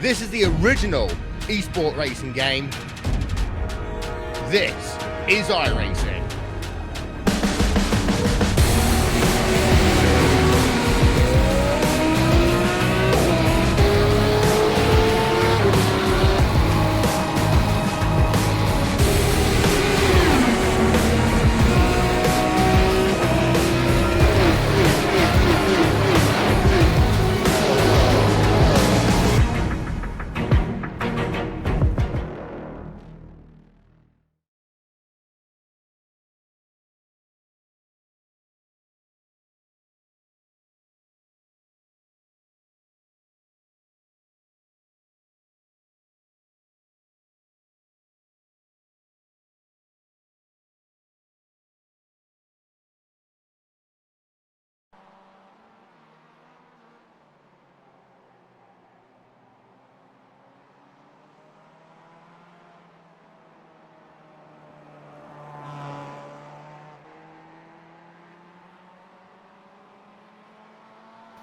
This is the original esport racing game. This is iRacing.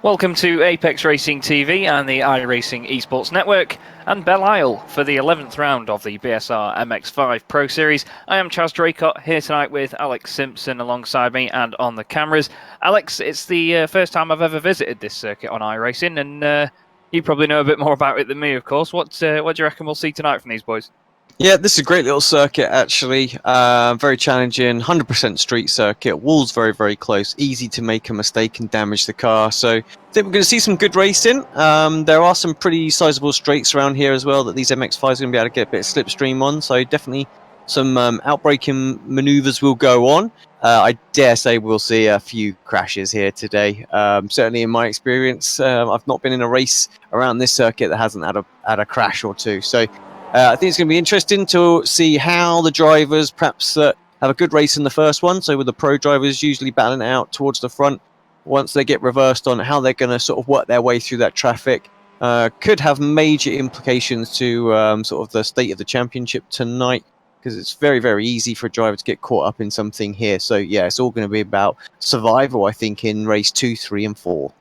Welcome to Apex Racing TV and the iRacing Esports Network and Belle for the 11th round of the BSR MX5 Pro Series. I am Chaz Draycott here tonight with Alex Simpson alongside me and on the cameras. Alex, it's the first time I've ever visited this circuit on iRacing, and you probably know a bit more about it than me, of course. What do you reckon we'll see tonight from these boys? Yeah, this is a great little circuit, actually. Very challenging, 100% street circuit. Walls very, very close. Easy to make a mistake and damage the car. So I think we're going to see some good racing. There are some pretty sizable straights around here as well that these MX5s are going to be able to get a bit of slipstream on. So definitely some outbraking manoeuvres will go on. I dare say we'll see a few crashes here today. Certainly in my experience, I've not been in a race around this circuit that hasn't had a crash or two. So I think it's going to be interesting to see how the drivers perhaps have a good race in the first one. So with the pro drivers usually battling it out towards the front, once they get reversed on how they're going to sort of work their way through that traffic, could have major implications to sort of the state of the championship tonight, because it's very, very easy for a driver to get caught up in something here. So yeah, it's all going to be about survival, I think, in race 2, 3 and 4.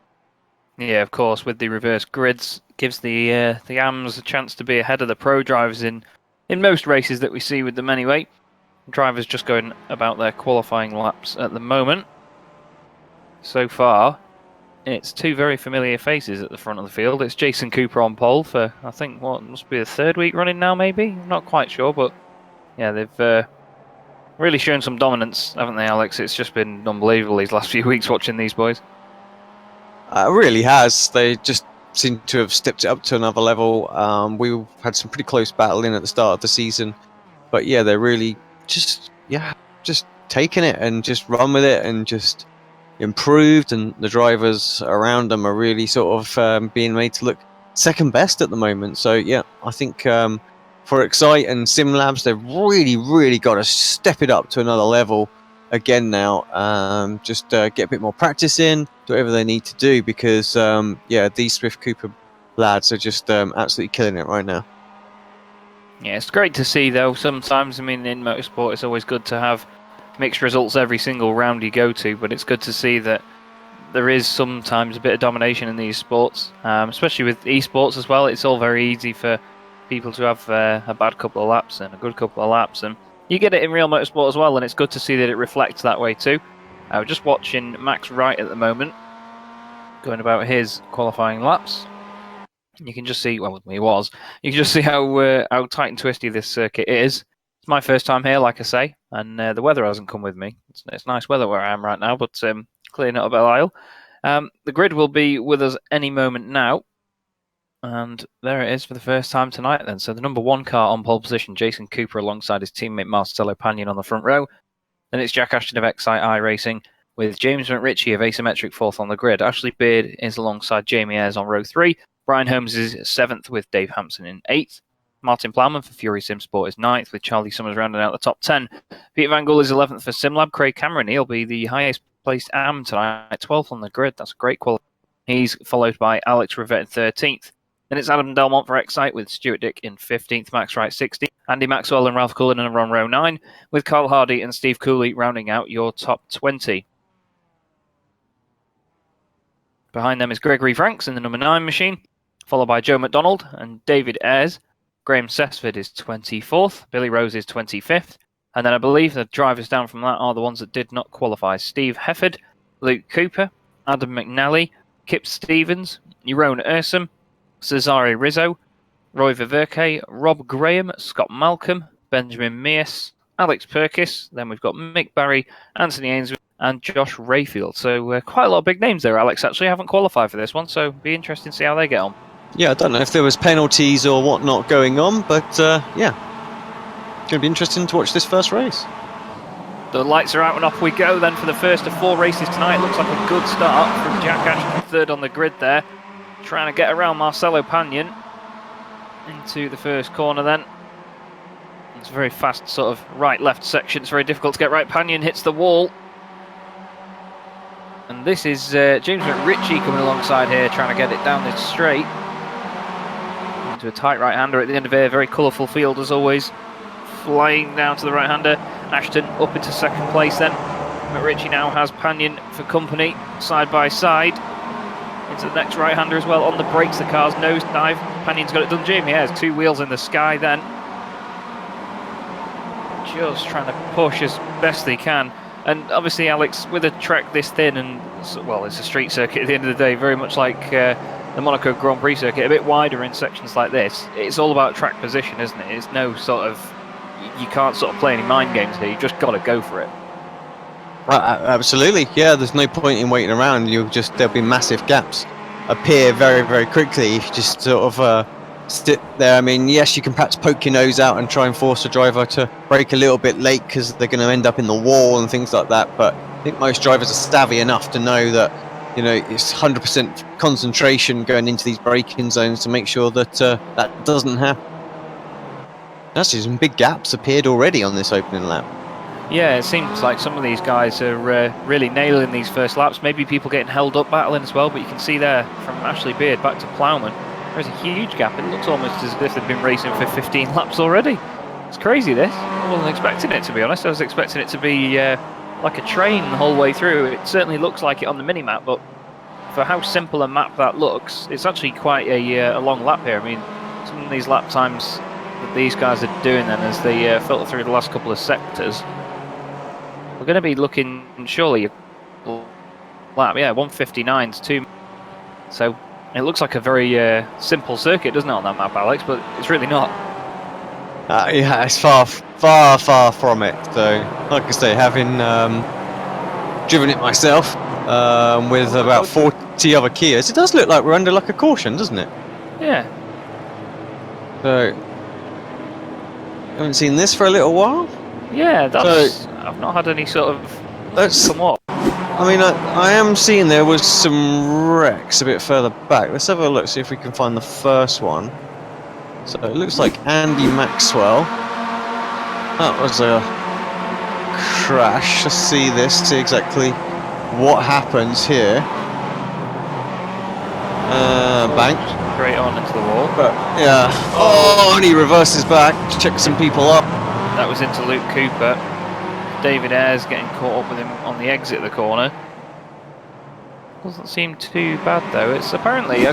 Yeah, of course, with the reverse grids, gives the AMs a chance to be ahead of the pro drivers in most races that we see with them anyway. Drivers just going about their qualifying laps at the moment. So far, it's two very familiar faces at the front of the field. It's Jason Cooper on pole for, I think, what must be the third week running now, maybe? I'm not quite sure, but yeah, they've really shown some dominance, haven't they, Alex? It's just been unbelievable these last few weeks watching these boys. It really has. They just seem to have stepped it up to another level. We've had some pretty close battling at the start of the season, but yeah, they're really just taking it and just run with it and just improved. And the drivers around them are really sort of being made to look second best at the moment. So yeah, I think for Excite and SimLabs, they've really got to step it up to another level again now. Just get a bit more practice in, do whatever they need to do, because yeah, these Swift Cooper lads are just absolutely killing it right now. Yeah, it's great to see though. Sometimes, I mean, in motorsport it's always good to have mixed results every single round you go to, but it's good to see that there is sometimes a bit of domination in these sports, especially with esports as well. It's all very easy for people to have a bad couple of laps and a good couple of laps, and you get it in real motorsport as well, and it's good to see that it reflects that way too. We're just watching Max Wright at the moment, going about his qualifying laps. You can just see, well, he was. You can just see how tight and twisty this circuit is. It's my first time here, like I say, and the weather hasn't come with me. It's nice weather where I am right now, but clearly not a Belle Isle. The grid will be with us any moment now. And there it is for the first time tonight then. So the number one car on pole position, Jason Cooper alongside his teammate Marcelo Pagnon on the front row. Then it's Jack Ashton of Excite iRacing with James McRitchie of Asymmetric fourth on the grid. Ashley Beard is alongside Jamie Ayres on row 3. Brian Holmes is 7th with Dave Hampson in 8th. Martin Plowman for Fury Sim Sport is 9th with Charlie Summers rounding out the top 10. Peter Van Gool is 11th for SimLab. Craig Cameron, he'll be the highest placed AM tonight, 12th on the grid. That's a great quality. He's followed by Alex Rivett in 13th. Then it's Adam Delmont for Excite with Stuart Dick in 15th, Max Wright 16th, Andy Maxwell and Ralph Cullinan are on row 9, with Carl Hardy and Steve Cooley rounding out your top 20. Behind them is Gregory Franks in the number 9 machine, followed by Joe McDonald and David Ayres. Graham Sessford is 24th. Billy Rose is 25th. And then I believe the drivers down from that are the ones that did not qualify. Steve Hefford, Luke Cooper, Adam McNally, Kip Stevens, Jeroen Ursum, Cesare Rizzo, Roy Viverke, Rob Graham, Scott Malcolm, Benjamin Mears, Alex Perkis. Then we've got Mick Barry, Anthony Ainsworth, and Josh Rayfield. So quite a lot of big names there, Alex. Actually, haven't qualified for this one, so it'll be interesting to see how they get on. Yeah, I don't know if there was penalties or whatnot going on, but yeah, it's going to be interesting to watch this first race. The lights are out and off we go then for the first of 4 races tonight. Looks like a good start from Jack Ashton, third on the grid there, trying to get around Marcelo Pagnon into the first corner then. It's a very fast sort of right-left section. It's very difficult to get right. Pagnon hits the wall. And this is James McRitchie coming alongside here, trying to get it down this straight. Into a tight right-hander at the end of a very colourful field as always. Flying down to the right-hander. Ashton up into second place then. McRitchie now has Pagnon for company, side by side. Into the next right-hander as well. On the brakes, the car's nosedive. Pagnon's got it done. Jamie has 2 wheels in the sky then. Just trying to push as best they can. And obviously, Alex, with a track this thin and, well, it's a street circuit at the end of the day, very much like the Monaco Grand Prix circuit, a bit wider in sections like this. It's all about track position, isn't it? It's no sort of, you can't sort of play any mind games here. You just got to go for it. Absolutely, yeah. There's no point in waiting around. There'll be massive gaps appear very, very quickly if you just sort of sit there. I mean, yes, you can perhaps poke your nose out and try and force a driver to brake a little bit late because they're going to end up in the wall and things like that. But I think most drivers are savvy enough to know that, you know, it's 100% concentration going into these braking zones to make sure that that doesn't happen. Actually, some big gaps appeared already on this opening lap. Yeah, it seems like some of these guys are really nailing these first laps. Maybe people getting held up battling as well, but you can see there from Ashley Beard back to Plowman, there's a huge gap. It looks almost as if they've been racing for 15 laps already. It's crazy, this. I wasn't expecting it, to be honest. I was expecting it to be like a train the whole way through. It certainly looks like it on the mini-map, but for how simple a map that looks, it's actually quite a long lap here. I mean, some of these lap times that these guys are doing then as they filter through the last couple of sectors, we're going to be looking, surely, lap, yeah, 1:59 to 2. So it looks like a very simple circuit, doesn't it, on that map, Alex? But it's really not. Yeah, it's far from it. So, like I say, having driven it myself with about 40 other Kias, it does look like we're under like a caution, doesn't it? Yeah. So, haven't seen this for a little while. Yeah, that's. I've not had any sort of. That's somewhat. I mean, I am seeing there was some wrecks a bit further back. Let's have a look, see if we can find the first one. So it looks like Andy Maxwell. That was a crash. Let's see this, see exactly what happens here. Banked. Straight on into the wall. But yeah. Oh, and he reverses back to check some people up. That was into Luke Cooper. David Ayres getting caught up with him on the exit of the corner. Doesn't seem too bad though. It's apparently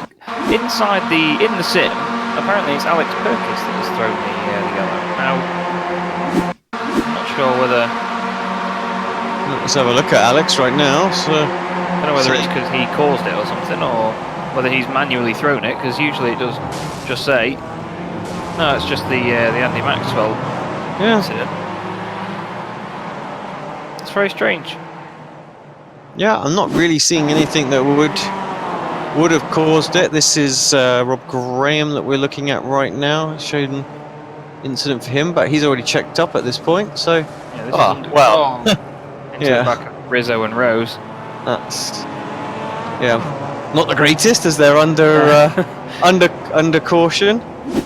inside in the sim. Apparently it's Alex Perkis that has thrown the yellow. Now, I'm not sure whether. Let's have a look at Alex right now. So I don't know whether it's because he caused it or something, or whether he's manually thrown it. Because usually it does just say. No, it's just the Andy Maxwell incident. It's very strange. Yeah, I'm not really seeing anything that would have caused it. This is Rob Graham that we're looking at right now. It showed an incident for him, but he's already checked up at this point. So, yeah, this is well, into the back of Rizzo and Rose. That's not the greatest as they're under under caution.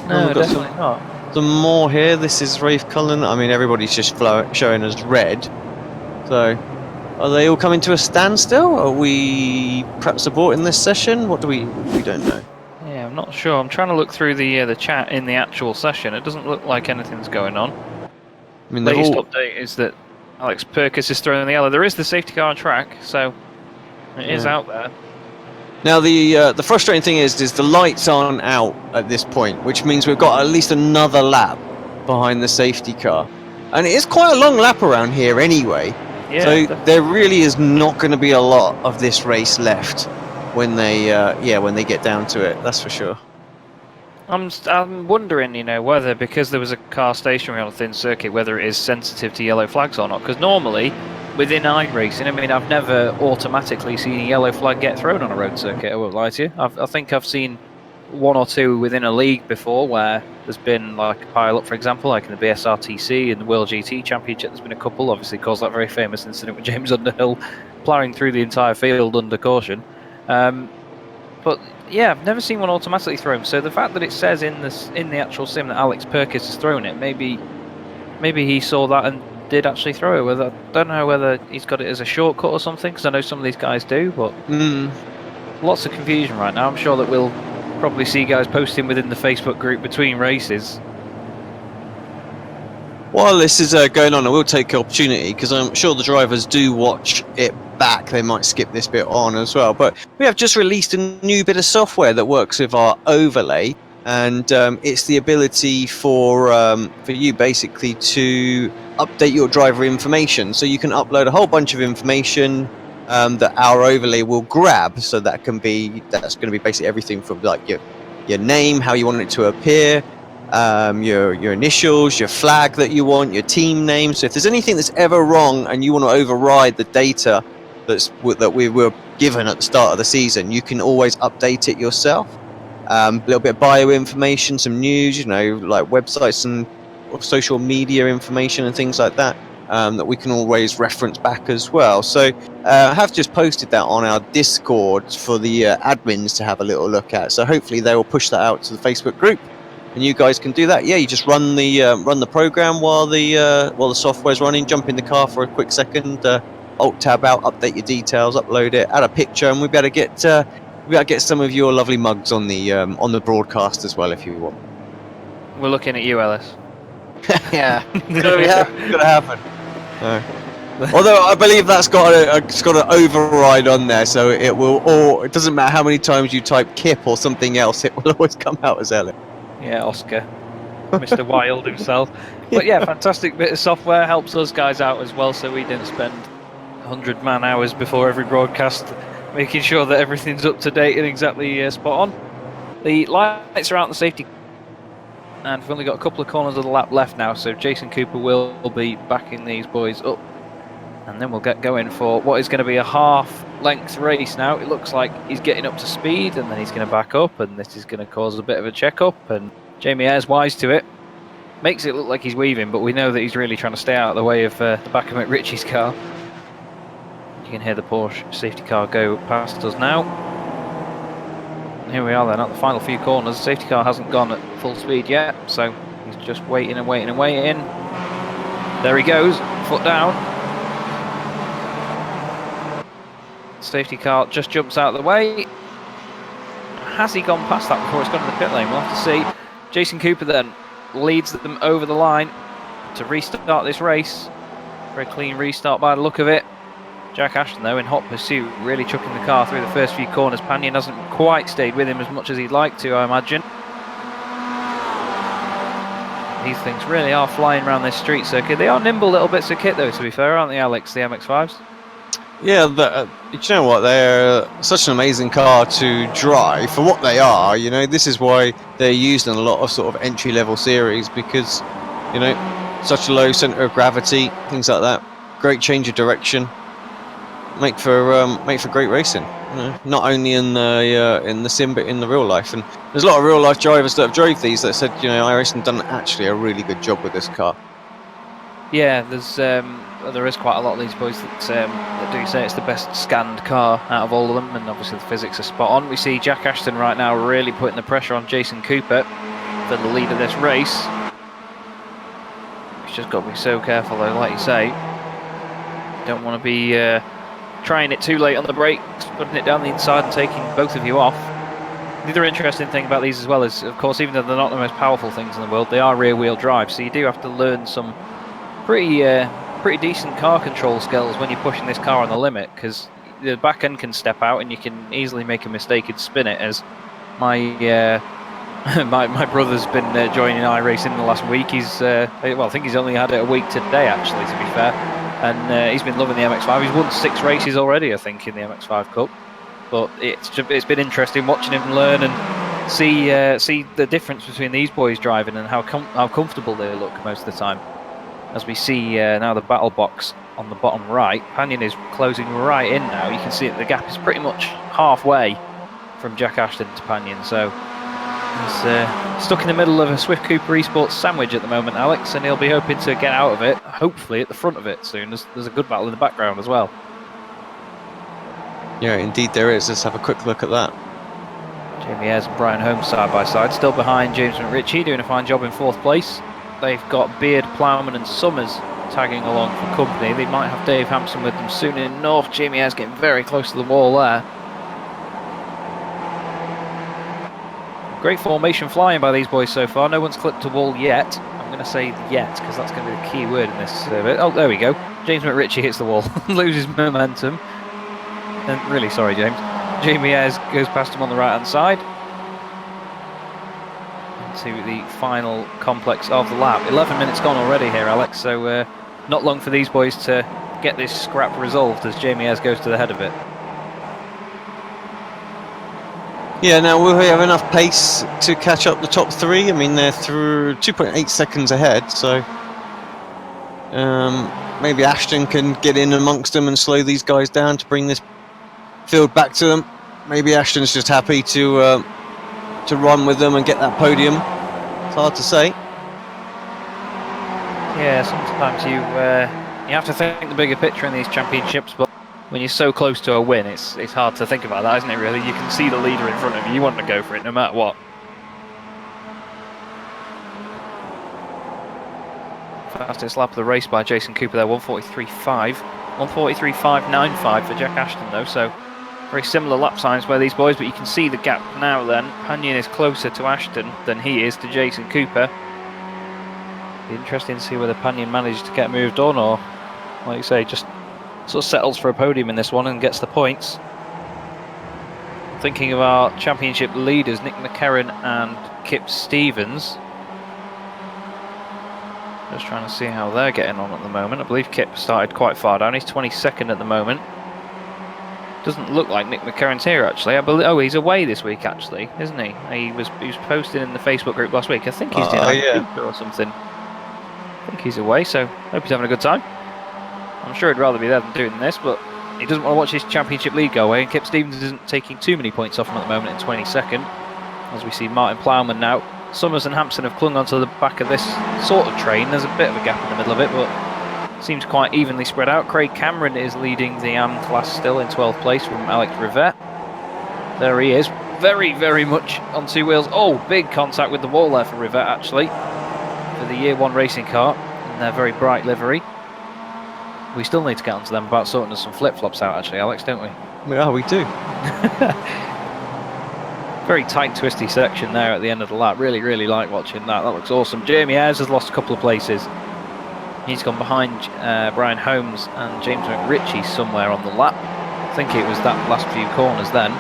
No, definitely not. Some more here. This is Rafe Cullen. I mean, everybody's just showing us red. So, are they all coming to a standstill? Are we perhaps aborting this session? What do we don't know. Yeah, I'm not sure. I'm trying to look through the chat in the actual session. It doesn't look like anything's going on. I mean, the latest update is that Alex Perkis is throwing the yellow. There is the safety car on track, so it is out there. Now the frustrating thing is the lights aren't out at this point, which means we've got at least another lap behind the safety car, and it is quite a long lap around here anyway. Yeah, so there really is not going to be a lot of this race left when they when they get down to it. That's for sure. I'm wondering, whether because there was a car stationary on a thin circuit, whether it is sensitive to yellow flags or not. Because normally, within iRacing, I've never automatically seen a yellow flag get thrown on a road circuit. I won't lie to you. I think I've seen one or two within a league before where there's been like a pileup, for example, like in the BSR TC and the World GT Championship. There's been a couple, obviously caused that very famous incident with James Underhill ploughing through the entire field under caution. But yeah, I've never seen one automatically thrown. So the fact that it says in the actual sim that Alex Perkis has thrown it, maybe he saw that and did actually throw it. I don't know whether he's got it as a shortcut or something, because I know some of these guys do. But lots of confusion right now. I'm sure that we'll probably see guys posting within the Facebook group between races. While this is going on, I will take the opportunity, because I'm sure the drivers do watch it back. They might skip this bit on as well. But we have just released a new bit of software that works with our overlay, and it's the ability for you basically to update your driver information. So you can upload a whole bunch of information that our overlay will grab. So that's going to be basically everything from like your name, how you want it to appear, your initials, your flag that you want, your team name. So if there's anything that's ever wrong and you want to override the data that we were given at the start of the season, you can always update it yourself. A little bit of bio information, some news, like websites and social media information and things like that, that we can always reference back as well. So I have just posted that on our Discord for the admins to have a little look at. So hopefully they will push that out to the Facebook group, and you guys can do that. Yeah, you just run the program while the software's running. Jump in the car for a quick second, Alt tab out, update your details, upload it, add a picture, and we'll be able to get some of your lovely mugs on the broadcast as well if you want. We're looking at you, Ellis. Yeah, gotta happen. Although I believe that's got an override on there, so it will. Or it doesn't matter how many times you type Kip or something else, it will always come out as Ellis. Yeah, Oscar, Mr. Wild himself. But yeah, fantastic bit of software, helps us guys out as well, so we didn't spend 100 man hours before every broadcast making sure that everything's up to date and exactly spot on. The lights are out in the safety, and we've only got a couple of corners of the lap left now, so Jason Cooper will be backing these boys up, and then we'll get going for what is going to be a half-length race now. It looks like he's getting up to speed, and then he's going to back up, and this is going to cause a bit of a check-up, and Jamie Ayre's wise to it. Makes it look like he's weaving, but we know that he's really trying to stay out of the way of the back of McRitchie's car. You can hear the Porsche safety car go past us now. And here we are then at the final few corners. The safety car hasn't gone at full speed yet, so he's just waiting and waiting and waiting. There he goes, foot down. Safety car just jumps out of the way. Has he gone past that before it's gone to the pit lane? We'll have to see. Jason Cooper then leads them over the line to restart this race. Very clean restart by the look of it. Jack Ashton, though, in hot pursuit, really chucking the car through the first few corners. Pannion hasn't quite stayed with him as much as he'd like to, I imagine. These things really are flying around this street circuit. They are nimble little bits of kit, though, to be fair, aren't they, Alex, the MX5s? Yeah, you know what? They're such an amazing car to drive for what they are. This is why they're used in a lot of sort of entry-level series, because, such a low centre of gravity, things like that. Great change of direction. Make for great racing, not only in the sim but in the real life. And there's a lot of real life drivers that have drove these that said, iRacing done actually a really good job with this car. Yeah, there is quite a lot of these boys that do say it's the best scanned car out of all of them, and obviously the physics are spot on. We see Jack Ashton right now really putting the pressure on Jason Cooper for the lead of this race. He's just got to be so careful though, like you say. Don't want to be trying it too late on the brakes, putting it down the inside and taking both of you off. The other interesting thing about these as well is, of course, even though they're not the most powerful things in the world, they are rear-wheel drive, so you do have to learn some pretty decent car control skills when you're pushing this car on the limit, because the back end can step out and you can easily make a mistake and spin it. As my my brother's been joining iRacing the last week. He's well, I think he's only had it a week today, actually, to be fair, and he's been loving the MX5. He's won 6 races already, I think, in the MX5 Cup. But it's been interesting watching him learn and see the difference between these boys driving and how comfortable they look most of the time. As we see now the battle box on the bottom right, Panion is closing right in now. You can see that the gap is pretty much halfway from Jack Ashton to Panion. So he's stuck in the middle of a Swift Cooper Esports sandwich at the moment, Alex, and he'll be hoping to get out of it, hopefully at the front of it soon. There's a good battle in the background as well. Yeah, indeed there is. Let's have a quick look at that. Jamie Ayres and Brian Holmes side by side, still behind James McRitchie, doing a fine job in 4th place. They've got Beard, Plowman and Summers tagging along for company. They might have Dave Hampson with them soon enough. Jamie Ayres getting very close to the wall there. Great formation flying by these boys so far. No one's clipped a wall yet. I'm going to say yet because that's going to be the key word in this bit. Oh, there we go. James McRitchie hits the wall, loses momentum. And really sorry, James. Jamie Ayres goes past him on the right-hand side. Into the final complex of the lap. 11 minutes gone already here, Alex. So not long for these boys to get this scrap resolved as Jamie Ayres goes to the head of it. Yeah, now will we have enough pace to catch up the top 3? I mean, they're through 2.8 seconds ahead, so maybe Ashton can get in amongst them and slow these guys down to bring this field back to them. Maybe Ashton's just happy to run with them and get that podium. It's hard to say. Yeah, sometimes you have to think the bigger picture in these championships, but when you're so close to a win, it's hard to think about that, isn't it, really? You can see the leader in front of you. You want to go for it no matter what. Fastest lap of the race by Jason Cooper there, 1:43.5. 1:43.595 for Jack Ashton, though, so very similar lap times by these boys, but you can see the gap now then. Panion is closer to Ashton than he is to Jason Cooper. Be interesting to see whether Panion managed to get moved on or, like you say, just sort of settles for a podium in this one and gets the points. Thinking of our championship leaders, Nick McCarron and Kip Stevens. Just trying to see how they're getting on at the moment. I believe Kip started quite far down. He's 22nd at the moment. Doesn't look like Nick McCarron's here, actually. I believe, oh, he's away this week, actually, isn't he? He was posting in the Facebook group last week. I think he's doing or something. I think he's away, so hope he's having a good time. I'm sure he'd rather be there than doing this, but he doesn't want to watch his championship lead go away, and Kip Stevens isn't taking too many points off him at the moment in 22nd. As we see Martin Plowman now. Summers and Hampson have clung onto the back of this sort of train. There's a bit of a gap in the middle of it, but seems quite evenly spread out. Craig Cameron is leading the AM class still in 12th place from Alex Rivette. There he is, very, very much on 2 wheels. Oh, big contact with the wall there for Rivette, actually, for the Year 1 racing car in their very bright livery. We still need to get onto them about sorting some flip-flops out, actually, Alex, don't we? Yeah, we do. Very tight, twisty section there at the end of the lap. Really, really like watching that. That looks awesome. Jamie Ayres has lost a couple of places. He's gone behind Brian Holmes and James McRitchie somewhere on the lap. I think it was that last few corners then.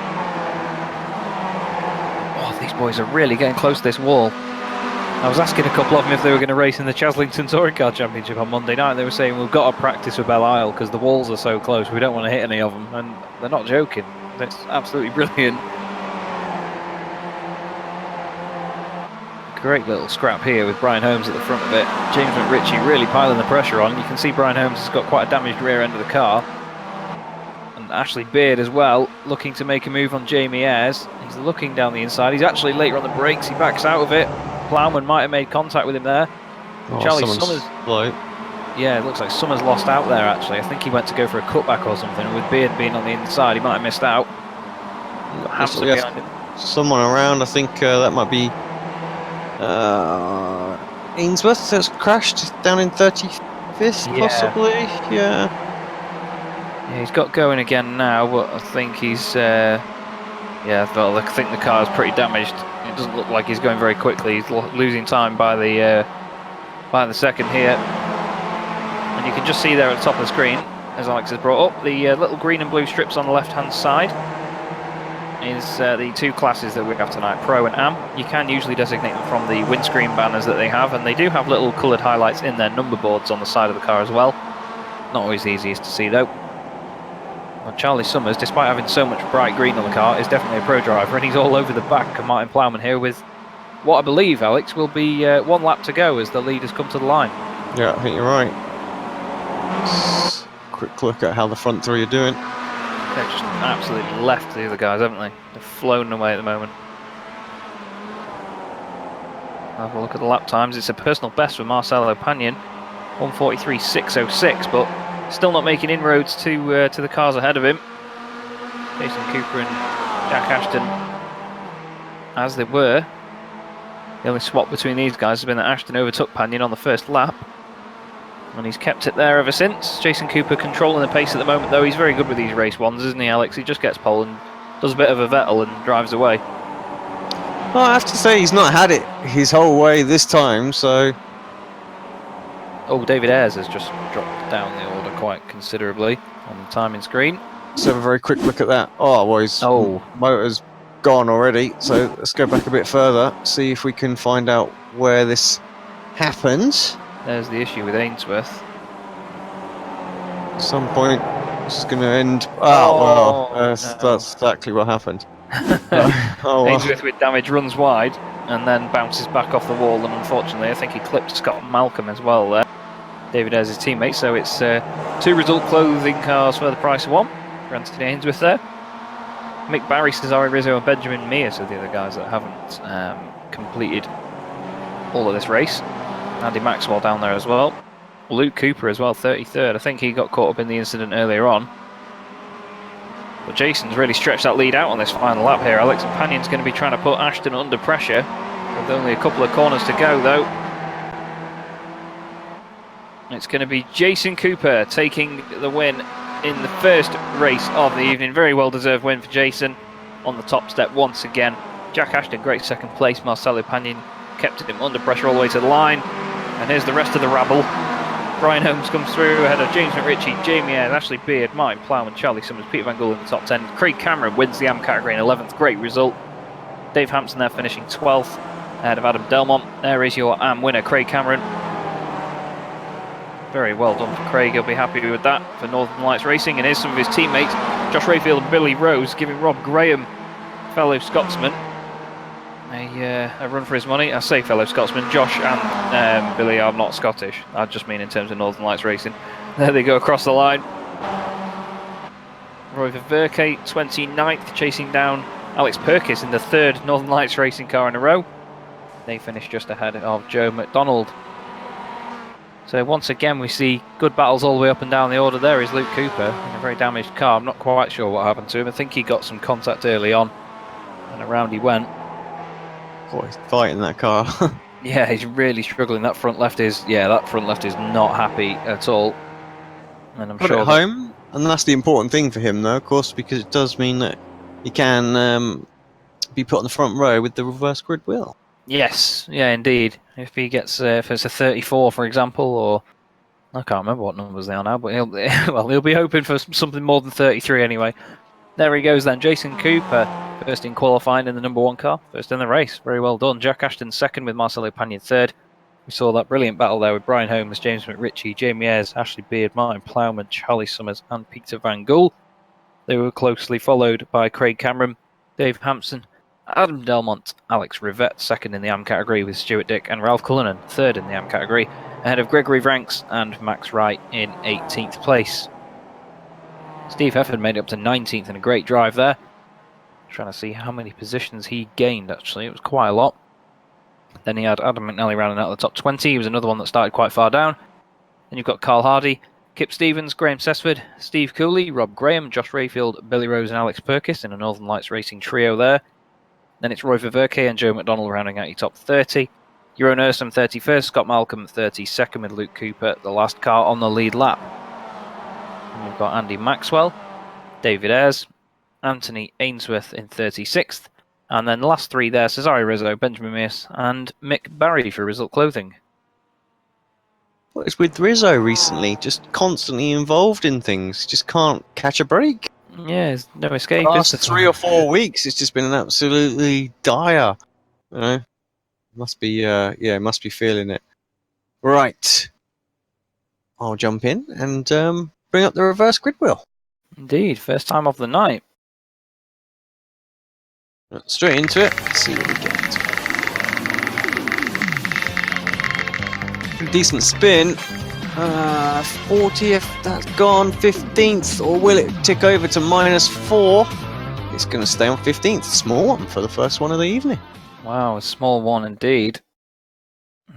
Oh, these boys are really getting close to this wall. I was asking a couple of them if they were going to race in the Chaslington Touring Car Championship on Monday night. They were saying we've got to practice with Belle because the walls are so close. We don't want to hit any of them, and they're not joking. It's absolutely brilliant. Great little scrap here with Brian Holmes at the front of it. James McRitchie really piling the pressure on. You can see Brian Holmes has got quite a damaged rear end of the car. And Ashley Beard as well, looking to make a move on Jamie Ayres. He's looking down the inside. He's actually later on the brakes. He backs out of it. Plowman might have made contact with him there. Oh, Charlie Summers. Low. Yeah, it looks like Summers lost out there, actually. I think he went to go for a cutback or something. With Beard being on the inside, he might have missed out. Hampson behind him. Someone around, I think that might be Ainsworth that's crashed down in 35th, possibly. Yeah, he's got going again now, but I think he's well, I think the car is pretty damaged. It doesn't look like he's going very quickly. He's losing time by the second here, and you can just see there at the top of the screen as Alex has brought up, the little green and blue strips on the left-hand side is the two classes that we have tonight, Pro and Am. You can usually designate them from the windscreen banners that they have, and they do have little coloured highlights in their number boards on the side of the car as well. Not always the easiest to see though. Well, Charlie Summers, despite having so much bright green on the car, is definitely a pro driver, and he's all over the back of Martin Plowman here with what I believe, Alex, will be 1 lap to go as the leaders come to the line. Yeah, I think you're right. Quick look at how the front three are doing. They've just absolutely left the other guys, haven't they? They've flown away at the moment. Have a look at the lap times. It's a personal best for Marcelo Pagnon, 1:43.606, but still not making inroads to the cars ahead of him. Jason Cooper and Jack Ashton, as they were. The only swap between these guys has been that Ashton overtook Pagnon on the first lap, and he's kept it there ever since. Jason Cooper controlling the pace at the moment, though. He's very good with these race ones, isn't he, Alex? He just gets pole and does a bit of a Vettel and drives away. Well, I have to say he's not had it his whole way this time, so... Oh, David Ayres has just dropped down the order quite considerably on the timing screen. Let's have a very quick look at that. Oh, well, his motor's gone already, so let's go back a bit further, see if we can find out where this happened. There's the issue with Ainsworth. At some point, it's going to end... Oh, well, that's exactly what happened. Well. Ainsworth with damage runs wide and then bounces back off the wall, and unfortunately I think he clipped Scott Malcolm as well there. David Ayres' his teammate, so it's 2 result clothing cars for the price of 1 for Anthony Ainsworth there. Mick Barry, Cesare Rizzo and Benjamin Mears are the other guys that haven't completed all of this race. Andy Maxwell down there as well. Luke Cooper as well, 33rd. I think he got caught up in the incident earlier on. But Jason's really stretched that lead out on this final lap here, Alex. And Pagnon's going to be trying to put Ashton under pressure with only a couple of corners to go, though. It's going to be Jason Cooper taking the win in the first race of the evening. Very well-deserved win for Jason on the top step once again. Jack Ashton, great second place. Marcelo Pagnon kept him under pressure all the way to the line. And here's the rest of the rabble. Brian Holmes comes through ahead of James McRitchie, Jamie Ayres, Ashley Beard, Martin Plowman, Charlie Summers, Peter Van Gool in the top 10. Craig Cameron wins the AM category in 11th. Great result. Dave Hampson there finishing 12th ahead of Adam Delmont. There is your AM winner, Craig Cameron. Very well done for Craig. He'll be happy with that for Northern Lights Racing. And here's some of his teammates, Josh Rayfield and Billy Rose, giving Rob Graham, fellow Scotsman, a run for his money. I say fellow Scotsman. Josh and Billy are not Scottish. I just mean in terms of Northern Lights Racing. There they go across the line. Roy Verke, 29th, chasing down Alex Perkis in the 3rd Northern Lights Racing car in a row. They finished just ahead of Joe McDonald. So once again we see good battles all the way up and down the order. There is Luke Cooper in a very damaged car. I'm not quite sure what happened to him. I think he got some contact early on and around he went. Boy, he's fighting that car. Yeah, he's really struggling. That front left is not happy at all. And I'm Put sure it home, and that's the important thing for him, though, of course, because it does mean that he can be put on the front row with the reverse grid wheel. Yes, yeah, indeed. If he gets, if it's a 34, for example, or I can't remember what numbers they are now, but he'll be hoping for something more than 33 anyway. There he goes then, Jason Cooper, first in qualifying in the number 1 car, first in the race. Very well done. Jack Ashton second with Marcelo Pagnon 3rd. We saw that brilliant battle there with Brian Holmes, James McRitchie, Jamie Ayres, Ashley Beard, Martin Plowman, Charlie Summers and Peter Van Gool. They were closely followed by Craig Cameron, Dave Hampson, Adam Delmont, Alex Rivette, second in the AM category with Stuart Dick, and Ralph Cullinan, 3rd in the AM category, ahead of Gregory Vranks and Max Wright in 18th place. Steve Hefford made it up to 19th in a great drive there. Trying to see how many positions he gained, actually. It was quite a lot. Then he had Adam McNally rounding out the top 20. He was another one that started quite far down. Then you've got Carl Hardy, Kip Stevens, Graham Sessford, Steve Cooley, Rob Graham, Josh Rayfield, Billy Rose and Alex Perkis in a Northern Lights Racing trio there. Then it's Roy Verke and Joe McDonald rounding out your top 30. Jeroen Ursum 31st, Scott Malcolm 32nd with Luke Cooper, the last car on the lead lap. And we've got Andy Maxwell, David Ayres, Anthony Ainsworth in 36th, and then the last 3 there, Cesare Rizzo, Benjamin Mears and Mick Barry for Result Clothing. What is with Rizzo recently? Just constantly involved in things. Just can't catch a break. Yeah, there's no escape. Last 3 or 4 weeks, it's just been an absolutely dire. You know, must be must be feeling it. Right, I'll jump in and bring up the reverse grid wheel. Indeed, first time of the night. Straight into it. Let's see what we get. Decent spin. 40th, that's gone. 15th, or will it tick over to -4? It's going to stay on 15th. Small one for the first one of the evening. Wow, a small one indeed.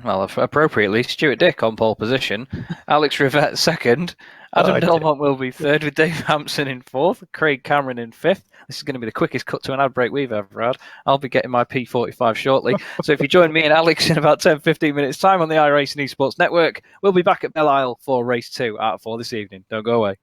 Well, appropriately, Stuart Dick on pole position, Alex Rivette second, Adam Delmont will be third with Dave Hampson in fourth, Craig Cameron in fifth. This is going to be the quickest cut to an ad break we've ever had. I'll be getting my P45 shortly. So if you join me and Alex in about 10-15 minutes time on the iRacing Esports Network, we'll be back at Belle Isle for race 2 out of 4 this evening. Don't go away.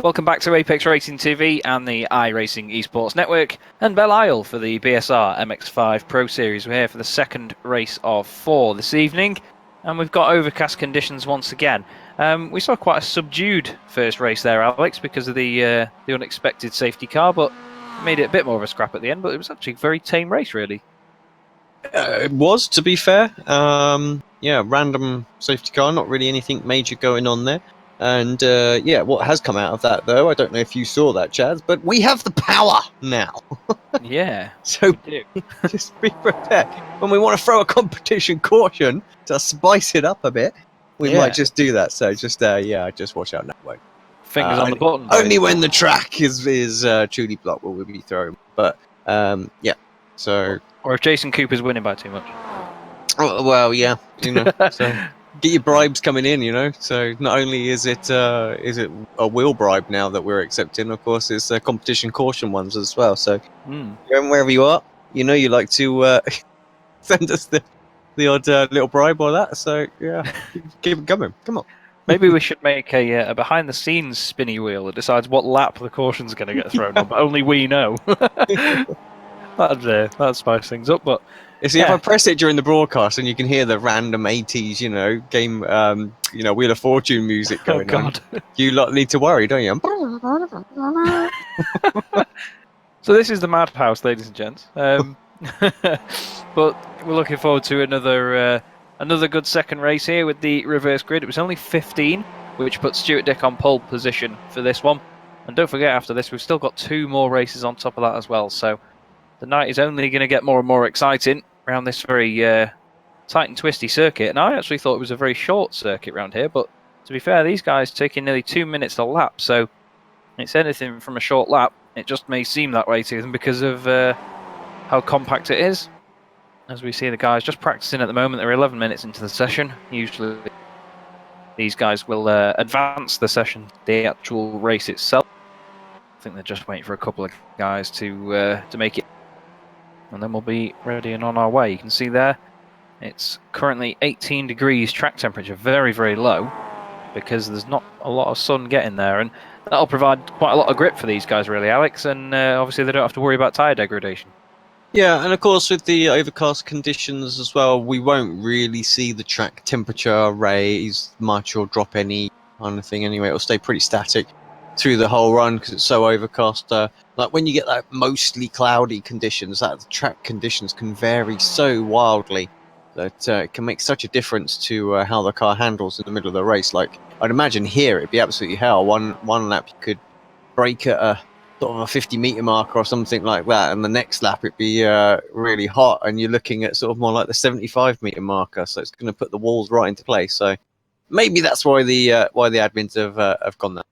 Welcome back to Apex Racing TV and the iRacing Esports Network, and Belle for the BSR MX5 Pro Series. We're here for the second race of 4 this evening, and we've got overcast conditions once again. We saw quite a subdued first race there, Alex, because of the unexpected safety car, but made it a bit more of a scrap at the end, but it was actually a very tame race, really. It was, to be fair. Yeah, random safety car, not really anything major going on there. And yeah, what has come out of that, though, I don't know if you saw that, Chaz, but we have the power now. Yeah, so we do. just be prepared. When we want to throw a competition caution to spice it up a bit, we might just do that. So just just watch out now. Fingers on the button. Boys. Only when the track is truly blocked will we be throwing. But yeah, so or if Jason Cooper's winning by too much. Well, yeah, you know. So get your bribes coming in, you know. So not only is it a wheel bribe now that we're accepting, of course, it's competition caution ones as well. So wherever you are, you know, you like to send us the odd little bribe or that. So yeah, keep it coming. Come on. Maybe we should make a behind-the-scenes spinny wheel that decides what lap the caution's going to get thrown on, but only we know. That'd spice things up, but. You see, if I press it during the broadcast and you can hear the random 80s, you know, game, Wheel of Fortune music going on, you lot need to worry, don't you? So this is the Madhouse, ladies and gents. But we're looking forward to another good second race here with the reverse grid. It was only 15, which put Stuart Dick on pole position for this one. And don't forget, after this, we've still got 2 more races on top of that as well. So the night is only going to get more and more exciting around this very tight and twisty circuit. And I actually thought it was a very short circuit around here, but to be fair, these guys taking nearly 2 minutes a lap, so it's anything from a short lap. It just may seem that way to them because of how compact it is. As we see the guys just practicing at the moment, they're 11 minutes into the session. Usually these guys will advance the session, the actual race itself. I think they're just waiting for a couple of guys to make it. And then we'll be ready and on our way. You can see there, it's currently 18 degrees track temperature, very, very low, because there's not a lot of sun getting there. And that'll provide quite a lot of grip for these guys, really, Alex. And obviously they don't have to worry about tyre degradation. Yeah, and of course with the overcast conditions as well, we won't really see the track temperature raise much or drop any kind of thing anyway. It'll stay pretty static through the whole run because it's so overcast. Like when you get that mostly cloudy conditions, that the track conditions can vary so wildly that it can make such a difference to how the car handles in the middle of the race. Like I'd imagine here it'd be absolutely hell. One lap you could brake at a sort of a 50-meter marker or something like that, and the next lap it'd be really hot, and you're looking at sort of more like the 75-meter marker. So it's going to put the walls right into place. So maybe that's why the admins have gone there.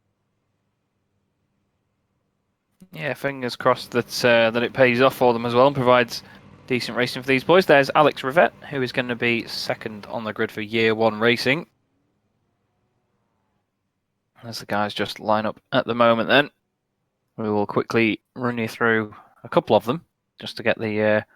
Yeah, fingers crossed that it pays off for them as well and provides decent racing for these boys. There's Alex Rivette, who is going to be second on the grid for Year 1 racing. As the guys just line up at the moment then, we will quickly run you through a couple of them, just to get the...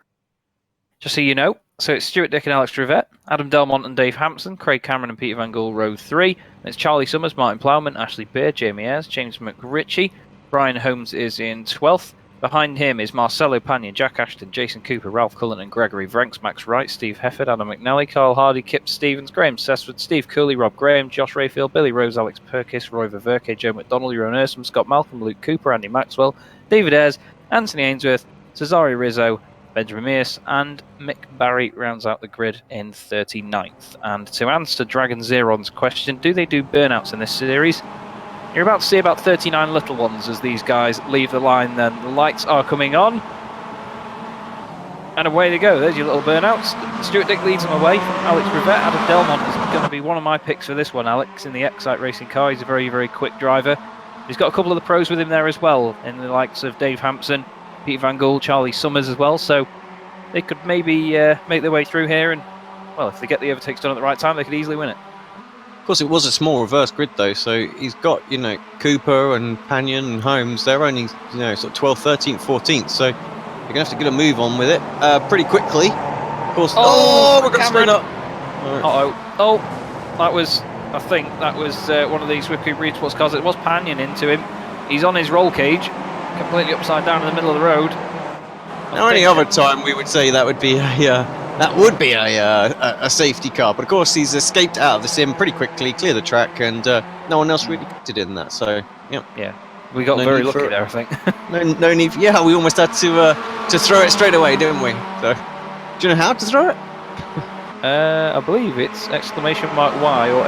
just so you know. So it's Stuart Dick and Alex Rivette, Adam Delmont and Dave Hampson, Craig Cameron and Peter Van Gool, row 3. It's Charlie Summers, Martin Plowman, Ashley Beard, Jamie Ayres, James McRitchie. Brian Holmes is in 12th. Behind him is Marcelo Pagna, Jack Ashton, Jason Cooper, Ralph Cullen and Gregory Vrenks, Max Wright, Steve Hefford, Adam McNally, Carl Hardy, Kip Stevens, Graham Sessford, Steve Cooley, Rob Graham, Josh Rayfield, Billy Rose, Alex Perkis, Roy Ververke, Joe McDonald, Jeroen Ursum, Scott Malcolm, Luke Cooper, Andy Maxwell, David Ayres, Anthony Ainsworth, Cesare Rizzo, Benjamin Mears, and Mick Barry rounds out the grid in 39th. And to answer Dragon Zeron's question, do they do burnouts in this series? You're about to see about 39 little ones as these guys leave the line then. The lights are coming on. And away they go. There's your little burnouts. Stuart Dick leads them away from Alex Rivette. Adam Delmont is going to be one of my picks for this one, Alex, in the Excite Racing car. He's a very, very quick driver. He's got a couple of the pros with him there as well, in the likes of Dave Hampson, Peter Van Gool, Charlie Summers as well. So they could maybe make their way through here. And, well, if they get the overtakes done at the right time, they could easily win it. Of course, it was a small reverse grid, though, so he's got, Cooper and Pagnon and Holmes. They're only, sort of 12th, 13th, 14th, so you're going to have to get a move on with it pretty quickly. Of course, we're going to spin up. Oh, that was, I think, that was one of the Swift Cooper Esports cars. It was Pagnon into him. He's on his roll cage, completely upside down in the middle of the road. Now, any other time we would say that would be a safety car, but of course he's escaped out of the sim pretty quickly, cleared the track, and no one else really did in that. So yeah, we got very lucky there, I think. no need. Yeah, we almost had to throw it straight away, didn't we? So, do you know how to throw it? I believe it's !Y or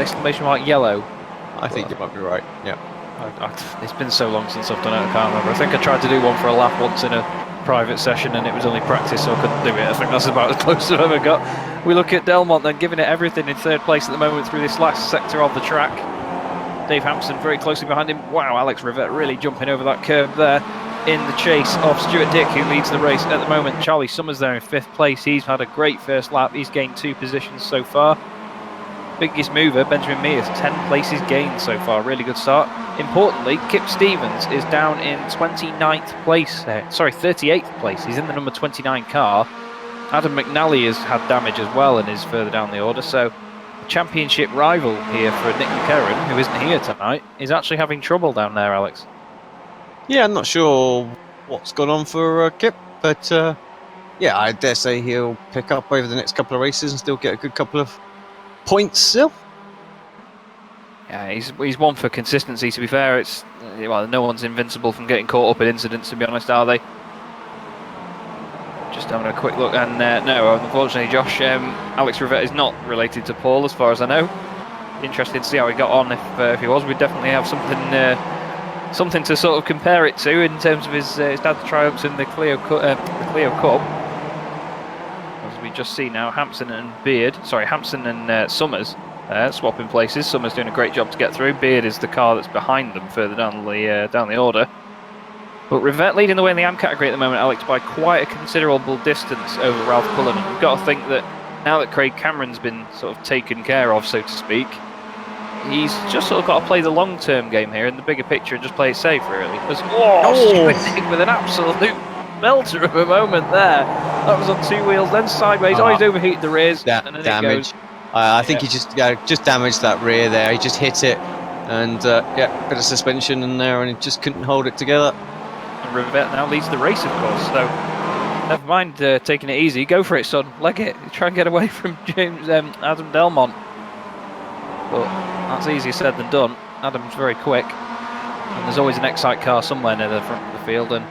!yellow. I think you might be right. Yeah. It's been so long since I've done it, I can't remember. I think I tried to do one for a lap once in a private session and it was only practice, so I couldn't do it. I think that's about as close as I've ever got. We look at Delmont then, giving it everything in third place at the moment through this last sector of the track. Dave Hampson very closely behind him. Wow, Alex Rivette really jumping over that curb there in the chase of Stuart Dick, who leads the race at the moment. Charlie Summers there in 5th place. He's had a great first lap. He's gained 2 positions so far. Biggest mover, Benjamin Mears, 10 places gained so far. Really good start. Importantly, Kip Stevens is down in 29th place. 38th place. He's in the number 29 car. Adam McNally has had damage as well and is further down the order. So, a championship rival here for Nick McCarron, who isn't here tonight, is actually having trouble down there, Alex. Yeah, I'm not sure what's gone on for Kip, but yeah, I dare say he'll pick up over the next couple of races and still get a good couple of points still. Yeah, he's one for consistency, to be fair. It's well, no one's invincible from getting caught up in incidents, to be honest, are they? Just having a quick look, and no, unfortunately, Josh, Alex Rivette is not related to Paul, as far as I know. Interested to see how he got on. If he was, we'd definitely have something to sort of compare it to in terms of his dad's triumphs in the Clio Cup. As we just see now, Hampson and Summers swapping places. Summers doing a great job to get through. Beard is the car that's behind them further down the order. But Rivette leading the way in the AM category at the moment, Alex, by quite a considerable distance over Ralph Cullen. And we've got to think that now that Craig Cameron's been sort of taken care of, so to speak, he's just sort of got to play the long-term game here in the bigger picture and just play it safe, really. Because, Stuart Dick with an absolute belter of a moment there. That was on 2 wheels, then sideways. He's overheated the rears. And then damage. It goes. I think he just damaged that rear there. He just hit it, and bit of suspension in there, and he just couldn't hold it together. And Rivette now leads the race, of course. So never mind taking it easy. Go for it, son. Leg it. Try and get away from Adam Delmont. But that's easier said than done. Adam's very quick, and there's always an Excite car somewhere near the front of the field, and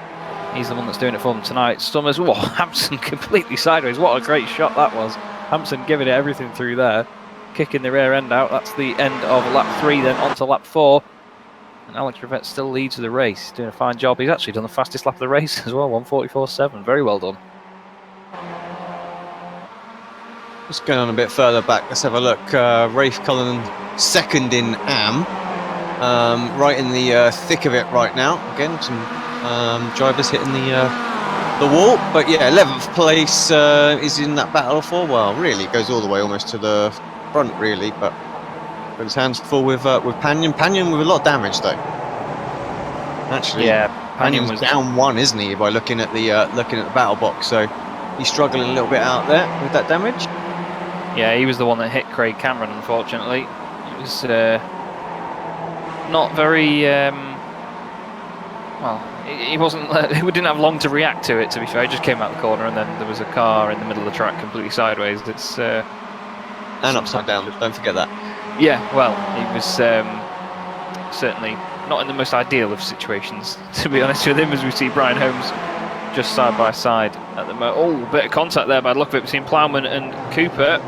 he's the one that's doing it for them tonight. Summers, Hampson completely sideways. What a great shot that was. Hampson giving it everything through there, kicking the rear end out. That's the end of lap 3, then on to lap 4. And Alex Rivette still leads the race, doing a fine job. He's actually done the fastest lap of the race as well, 1:44.7. Very well done. Just going on a bit further back, let's have a look. Rafe Cullen second in AM, right in the thick of it right now. Again, some drivers hitting the wall, but yeah, 11th place is in that battle for, well, really goes all the way almost to the front, really, but got his hands full with Panion. Panion with a lot of damage, though. Actually, yeah, Panion was down 1, isn't he? By looking at the battle box, so he's struggling a little bit out there with that damage. Yeah, he was the one that hit Craig Cameron, unfortunately. It was not very well. He wasn't. He didn't have long to react to it. To be fair, he just came out the corner, and then there was a car in the middle of the track, completely sideways. It's and upside down. Don't forget that. Yeah, well, he was certainly not in the most ideal of situations, to be honest with him. As we see Brian Holmes just side by side at the moment. Oh, bit of contact there by the look of it between Plowman and Cooper.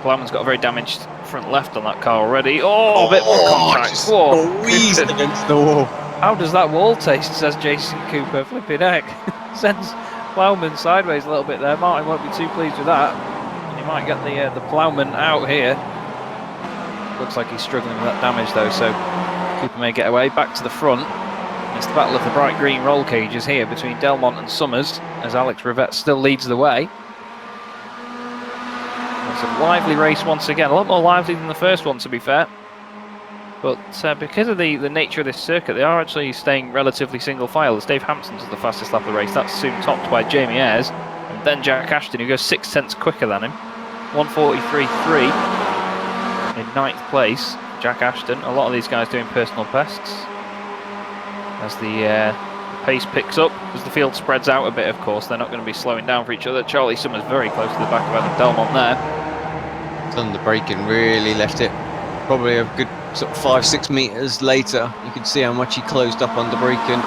Plowman's got a very damaged front left on that car already. Oh, a bit more contact. Squeezed against the wall. How does that wall taste, says Jason Cooper. Flipping heck. Sends Plowman sideways a little bit there. Martin won't be too pleased with that. He might get the Plowman out here. Looks like he's struggling with that damage though, so Cooper may get away. Back to the front. It's the battle of the bright green roll cages here between Delmont and Summers, as Alex Rivette still leads the way. It's a lively race once again, a lot more lively than the first one, to be fair. But because of the nature of this circuit, they are actually staying relatively single file. As Dave Hampson does the fastest lap of the race, that's soon topped by Jamie Ayres, and then Jack Ashton, who goes 6 tenths quicker than him. 1:43.3 in 9th place. Jack Ashton. A lot of these guys doing personal bests. as the pace picks up, as the field spreads out a bit. Of course, they're not going to be slowing down for each other. Charlie Summers very close to the back of Adam Delmont there. Done the braking, really left it. Probably a good sort of 5-6 meters later, you could see how much he closed up under braking.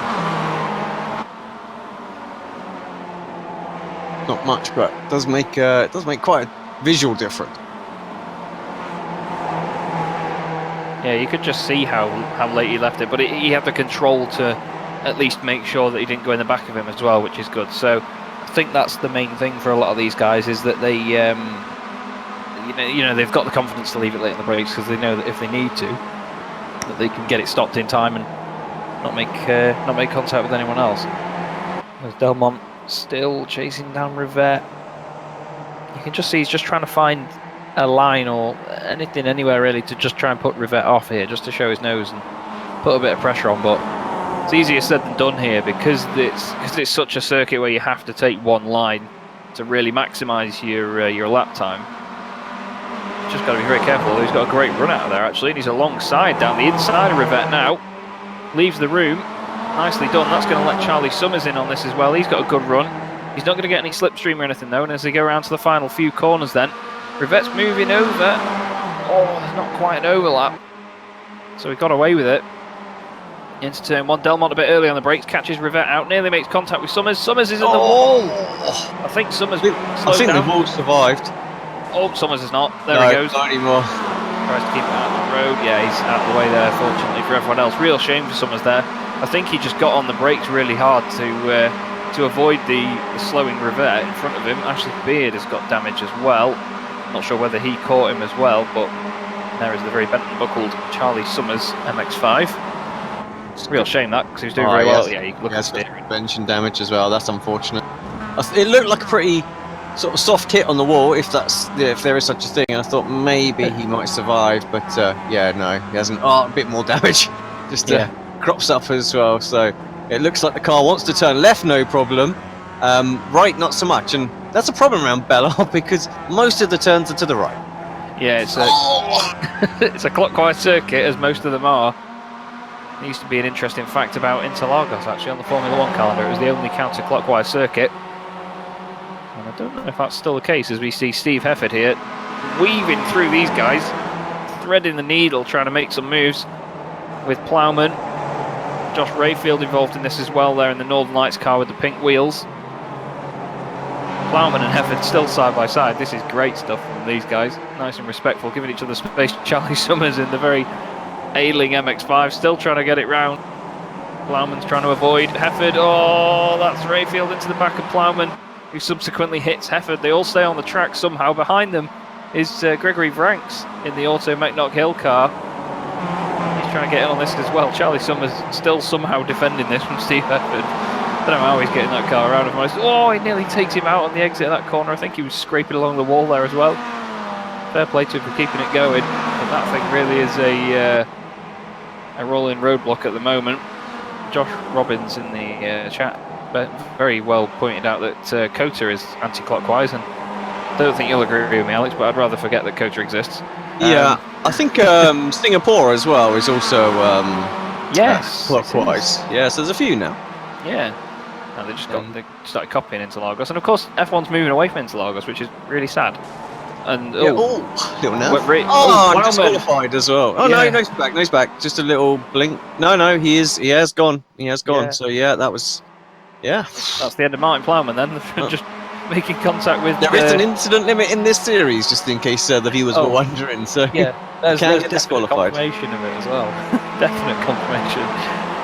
Not much, but it does make quite a visual difference. Yeah, you could just see how late he left it, but he had the control to at least make sure that he didn't go in the back of him as well, which is good. So I think that's the main thing for a lot of these guys, is that they, they've got the confidence to leave it late in the brakes, because they know that if they need to, that they can get it stopped in time and not make contact with anyone else. There's Delmont still chasing down Rivette. You can just see he's just trying to find a line or anything anywhere really to just try and put Rivette off here, just to show his nose and put a bit of pressure on. But it's easier said than done here, because it's such a circuit where you have to take one line to really maximise your lap time. Just got to be very careful. He's got a great run out of there actually, and he's alongside down the inside of Rivette now. Leaves the room. Nicely done. That's going to let Charlie Summers in on this as well. He's got a good run. He's not going to get any slipstream or anything though. And as they go around to the final few corners, then Rivette's moving over. Oh, there's not quite an overlap. So he got away with it. Into turn one. Delmont a bit early on the brakes, catches Rivette out, nearly makes contact with Summers. Summers is in the wall. I think Summers slowed down. They've all survived. Oh, Summers is not. There he goes. Not anymore. Tries to keep it out of the road. Yeah, he's out of the way there, fortunately for everyone else. Real shame for Summers there. I think he just got on the brakes really hard to avoid the slowing Rivette in front of him. Ashley Beard has got damage as well. Not sure whether he caught him as well, but there is the very bent and buckled Charlie Summers MX5. It's a real shame that, because he was doing very well. Yeah, you look at the suspension damage as well. That's unfortunate. It looked like a pretty sort of soft hit on the wall, if there is such a thing. And I thought maybe he might survive, but yeah, no, he hasn't. Oh, a bit more damage. Just crops up as well. So it looks like the car wants to turn left, no problem. Right, not so much, and that's a problem around Belle because most of the turns are to the right. Yeah, it's it's a clockwise circuit, as most of them are. There used to be an interesting fact about Interlagos actually on the Formula 1 calendar. It was the only counter-clockwise circuit. And I don't know if that's still the case, as we see Steve Hefford here weaving through these guys, threading the needle, trying to make some moves with Plowman. Josh Rayfield involved in this as well there in the Northern Lights car with the pink wheels. Plowman and Hefford still side by side. This is great stuff from these guys. Nice and respectful, giving each other space. Charlie Summers in the very ailing MX5, still trying to get it round. Plowman's trying to avoid Hefford. Oh, that's Rayfield into the back of Plowman, who subsequently hits Hefford. They all stay on the track somehow. Behind them is Gregory Vranks in the Auto McNock Hill car. He's trying to get in on this as well. Charlie Summers still somehow defending this from Steve Hefford. Don't know how he's getting that car around him. Oh, he nearly takes him out on the exit of that corner. I think he was scraping along the wall there as well. Fair play to him for keeping it going. But that thing really is a rolling roadblock at the moment. Josh Robbins in the chat very well pointed out that COTA is anti-clockwise, and I don't think you'll agree with me, Alex, but I'd rather forget that COTA exists. Yeah, I think Singapore as well is also yes, clockwise. Yeah, so there's a few now. Yeah, and they started copying Interlagos, and of course F1's moving away from Interlagos, which is really sad. And little now. Disqualified as well. Oh no, he's back. Just a little blink. No, he has gone. Yeah. So yeah, that was, that's the end of Martin Plowman then. Just making contact with. There is an incident limit in this series, just in case the viewers were wondering. So yeah, there's get disqualified. Confirmation of it as well. Definite confirmation.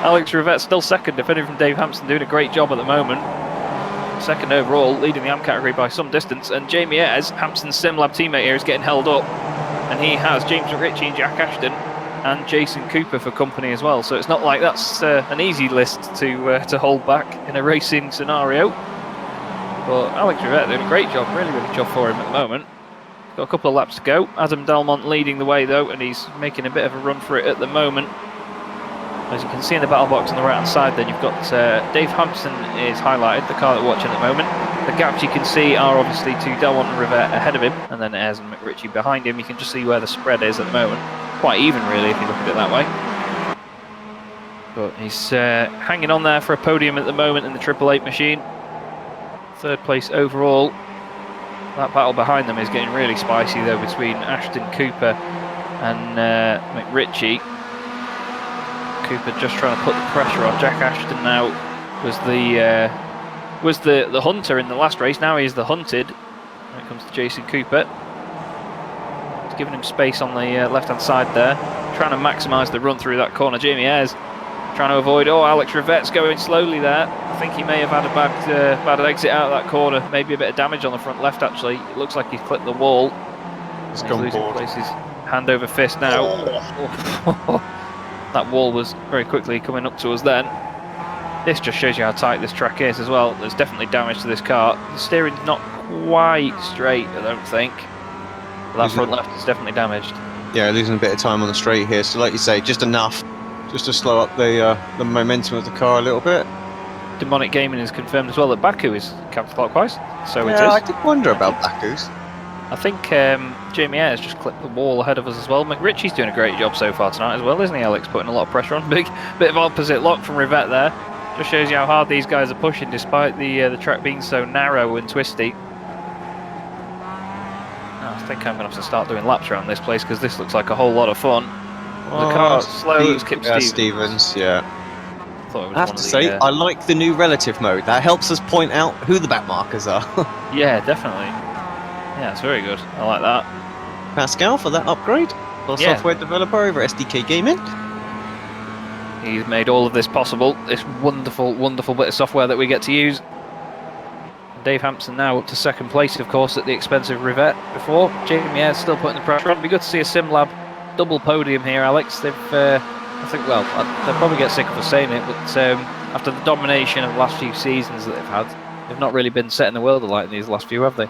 Alex Rivette still second, defending from Dave Hampson, doing a great job at the moment. Second overall, leading the AM category by some distance, and Jamie Ayres, Hampson's SimLab teammate here, is getting held up, and he has James McRitchie and Jack Ashton and Jason Cooper for company as well. So it's not like that's an easy list to hold back in a racing scenario. But Alex Rivette doing a great job, really good job for him at the moment. Got a couple of laps to go. Adam Delmont leading the way though, and he's making a bit of a run for it at the moment. As you can see in the battle box on the right hand side, then you've got Dave Hampson is highlighted, the car that we're watching at the moment. The gaps you can see are obviously to Delmont and Rivette ahead of him, and then Ayres and McRitchie behind him. You can just see where the spread is at the moment. Quite even really if you look at it that way. But he's hanging on there for a podium at the moment in the Triple Eight machine. 3rd place overall. That battle behind them is getting really spicy though between Ashton, Cooper and McRitchie. Cooper just trying to put the pressure on. Jack Ashton now was the hunter in the last race. Now he's the hunted when it comes to Jason Cooper. He's giving him space on the left-hand side there, trying to maximise the run through that corner. Jamie Ayres trying to avoid. Oh, Alex Rivette's going slowly there. I think he may have had a bad exit out of that corner. Maybe a bit of damage on the front left, actually. It looks like he's clipped the wall. He's He's gone losing board. places. Hand over fist now. Oh. That wall was very quickly coming up to us then. This just shows you how tight this track is as well. There's definitely damage to this car. The steering's not quite straight, I don't think. But that front left is definitely damaged. Yeah, losing a bit of time on the straight here. So like you say, just enough just to slow up the momentum of the car a little bit. Demonic Gaming has confirmed as well that Baku is counterclockwise. So Yeah, I it is. did wonder about Baku's. I think Jamie Ayres just clipped the wall ahead of us as well. McRitchie's doing a great job so far tonight as well, isn't he, Alex? Putting a lot of pressure on. Big bit of opposite lock from Rivette there. Just shows you how hard these guys are pushing despite the track being so narrow and twisty. I think I'm going to have to start doing laps around this place because this looks like a whole lot of fun. The car's slow as Kip Stevens. Yeah. Thought it was I have one to of say, the, I like the new relative mode. That helps us point out who the back markers are. yeah, definitely. Yeah, it's very good. I like that. Pascal for that upgrade. For Yeah. software developer over SDK Gaming. He's made all of this possible. This wonderful, wonderful bit of software that we get to use. Dave Hampson now up to 2nd place, of course, at the expense of Rivette before. Jamie Ayres still putting the pressure on. It'd be good to see a SimLab double podium here, Alex. They've, I think, well, they'll probably get sick of us saying it, but after the domination of the last few seasons that they've had, they've not really been setting the world alight in these last few, have they?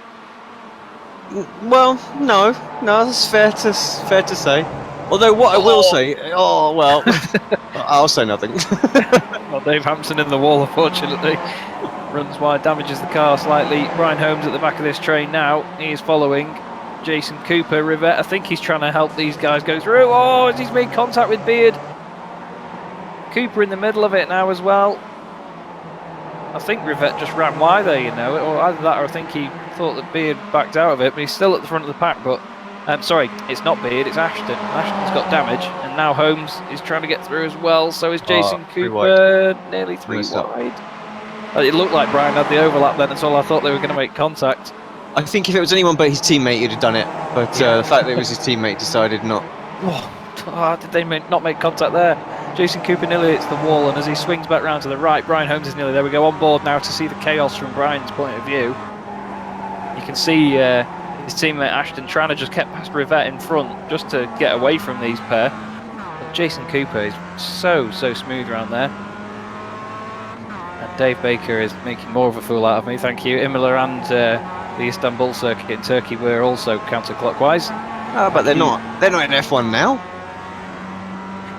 Well, no, that's fair to say. Although what I will say, I'll say nothing. Well, Dave Hampson in the wall, unfortunately. Runs wide, damages the car slightly. Brian Holmes at the back of this train now. He is following Jason Cooper. Rivette, I think he's trying to help these guys go through. Oh, as he's made contact with Beard. Cooper in the middle of it now as well. I think Rivette just ran wide there, you know, or either that or I think he thought that Beard backed out of it, but he's still at the front of the pack. But sorry, it's not Beard, it's Ashton. Ashton's got damage, and now Holmes is trying to get through as well. So is Jason Cooper, nearly 3 wide. It looked like Brian had the overlap then, that's all. I thought they were going to make contact. I think if it was anyone but his teammate, he'd have done it. But the fact that it was his teammate decided not. Oh, did they not make contact there? Jason Cooper nearly hits the wall, and as he swings back round to the right, Brian Holmes is nearly there. We go on board now to see the chaos from Brian's point of view. You can see his teammate Ashton trying to just get past Rivette in front just to get away from these pair. But Jason Cooper is so smooth around there. And Dave Baker is making more of a fool out of me, thank you. Imola and the Istanbul circuit in Turkey were also counterclockwise. But they're not in F1 now.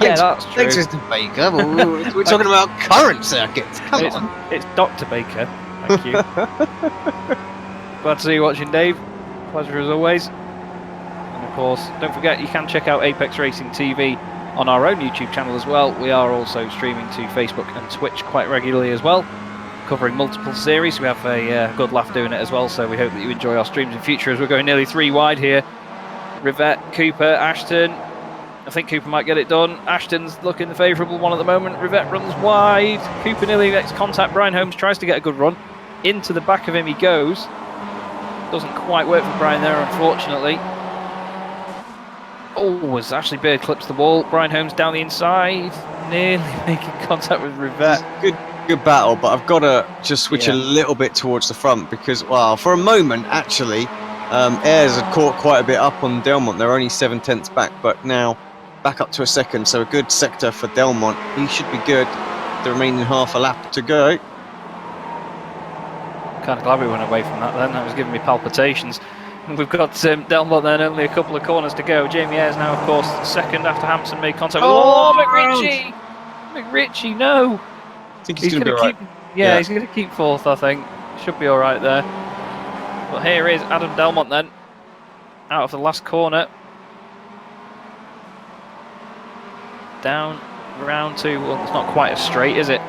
Yeah, that's true. Thanks, Mr. Baker. We're talking about current circuits. Come on. It's Dr. Baker. Thank you. Glad to see you watching, Dave. Pleasure as always. And of course, don't forget you can check out Apex Racing TV on our own YouTube channel as well. We are also streaming to Facebook and Twitch quite regularly as well, covering multiple series. We have a good laugh doing it as well, so we hope that you enjoy our streams in future as we're going nearly 3 wide here. Rivette, Cooper, Ashton. I think Cooper might get it done. Ashton's looking the favourable one at the moment. Rivette runs wide. Cooper nearly makes contact. Brian Holmes tries to get a good run. Into the back of him he goes. Doesn't quite work for Brian there, unfortunately. Oh, as Ashley Beard clips the wall. Brian Holmes down the inside. Nearly making contact with Rivette. Good battle, but I've got to just switch a little bit towards the front because, well, for a moment, actually, Ayres had caught quite a bit up on Delmont. They're only 7/10 back, but now back up to a second, so a good sector for Delmont. He should be good. The remaining half a lap to go. Kind of glad we went away from that then. That was giving me palpitations. We've got Delmont then, only a couple of corners to go. Jamie Ayres now, of course, second after Hampson made contact. Oh, McRitchie! McRitchie, no! I think he's going to be alright. Yeah, he's going to keep fourth, I think. Should be alright there. But here is Adam Delmont then, out of the last corner. Down round to, well, it's not quite as straight, is it?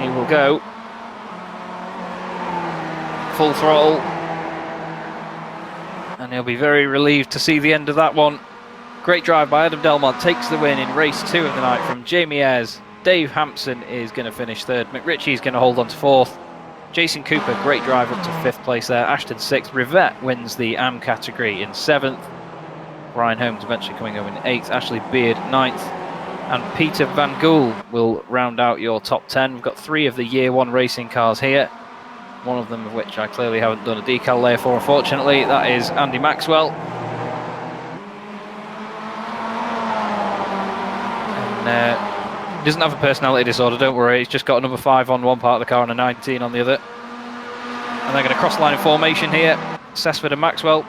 He will go. Full throttle. And he'll be very relieved to see the end of that one. Great drive by Adam Delmont, takes the win in race 2 of the night from Jamie Ayres. Dave Hampson is going to finish 3rd. McRitchie is going to hold on to 4th. Jason Cooper, great drive up to 5th place there. Ashton 6th. Rivette wins the AM category in 7th. Ryan Holmes eventually coming home in 8th. Ashley Beard 9th. And Peter Van Gool will round out your top 10. We've got 3 of the Year 1 racing cars here. One of them of which I clearly haven't done a decal layer for, unfortunately. That is Andy Maxwell. And he doesn't have a personality disorder, don't worry. He's just got a number 5 on one part of the car and a 19 on the other. And they're going to cross the line in formation here. Sesford and Maxwell.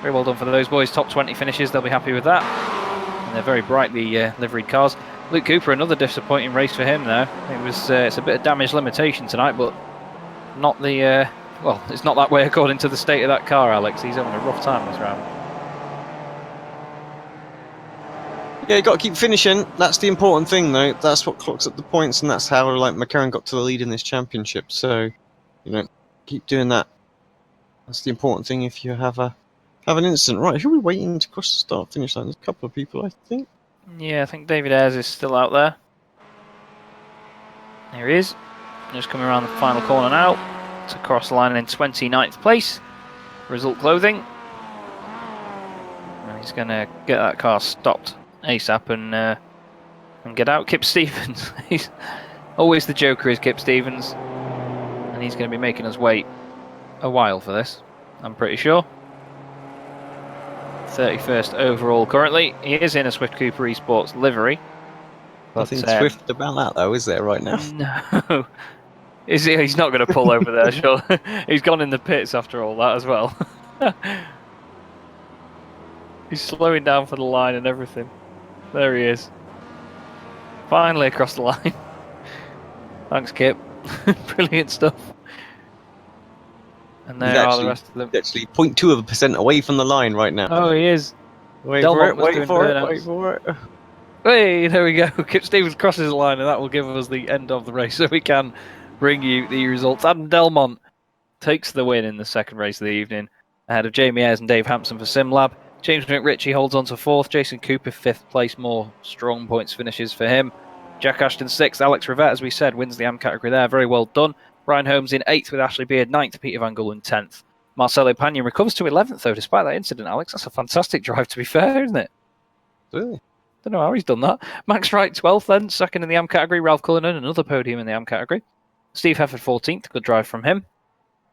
Very well done for those boys. Top 20 finishes, they'll be happy with that. And they're very brightly liveried cars. Luke Cooper, another disappointing race for him now. It's a bit of damage limitation tonight, but not the... well, it's not that way according to the state of that car, Alex. He's having a rough time this round. Yeah, you got to keep finishing. That's the important thing, though. That's what clocks up the points, and that's how McLaren got to the lead in this championship. So, keep doing that. That's the important thing. If you have an incident, right? Who are we waiting to cross the start-finish line? There's a couple of people, I think. Yeah, I think David Ayres is still out there. There he is. Just coming around the final corner now to cross the line in 29th place. Result clothing. And he's going to get that car stopped ASAP and get out. Kip Stevens. He's always the joker, is Kip Stevens. And he's going to be making us wait a while for this, I'm pretty sure. 31st overall currently. He is in a Swift Cooper Esports livery. Nothing swift about that, though, is there, right now? No. He's not going to pull over there, sure. He's gone in the pits after all that as well. He's slowing down for the line and everything. There he is. Finally across the line. Thanks, Kip. Brilliant stuff. And there are the rest of them. Actually 0.2% away from the line right now. Oh, he is. Wait for it. Hey, there we go. Kip Stevens crosses the line, and that will give us the end of the race, so we can bring you the results. Adam Delmont takes the win in the second race of the evening, ahead of Jamie Ayres and Dave Hampson for SimLab. James McRitchie holds on to 4th. Jason Cooper 5th place. More strong points finishes for him. Jack Ashton 6th. Alex Rivette, as we said, wins the AM category there. Very well done. Brian Holmes in 8th with Ashley Beard 9th. Peter Van Gool in 10th. Marcelo Pagnon recovers to 11th, though, despite that incident, Alex. That's a fantastic drive, to be fair, isn't it? Really? Don't know how he's done that. Max Wright 12th then. 2nd in the AM category. Ralph Cullinan, another podium in the AM category. Steve Hefford 14th. Good drive from him.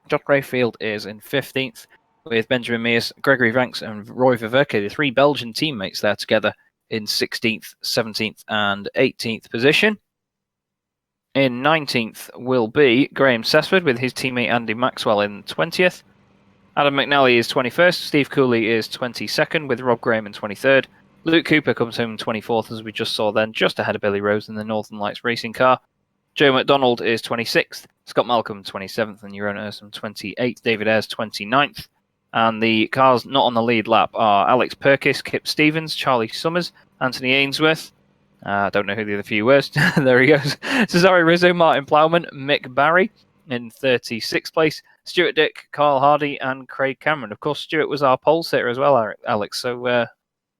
John Rayfield is in 15th. With Benjamin Mears, Gregory Vanks and Roy Viverke, the 3 Belgian teammates there together in 16th, 17th and 18th position. In 19th will be Graham Sesford with his teammate Andy Maxwell in 20th. Adam McNally is 21st, Steve Cooley is 22nd with Rob Graham in 23rd. Luke Cooper comes home in 24th, as we just saw then, just ahead of Billy Rose in the Northern Lights racing car. Joe McDonald is 26th, Scott Malcolm 27th and Jeroen Ursum 28th, David Ayres 29th. And the cars not on the lead lap are Alex Perkis, Kip Stevens, Charlie Summers, Anthony Ainsworth. I don't know who the other few were. There he goes. Cesare Rizzo, Martin Plowman, Mick Barry in 36th place. Stuart Dick, Carl Hardy, and Craig Cameron. Of course, Stuart was our pole sitter as well, Alex. So,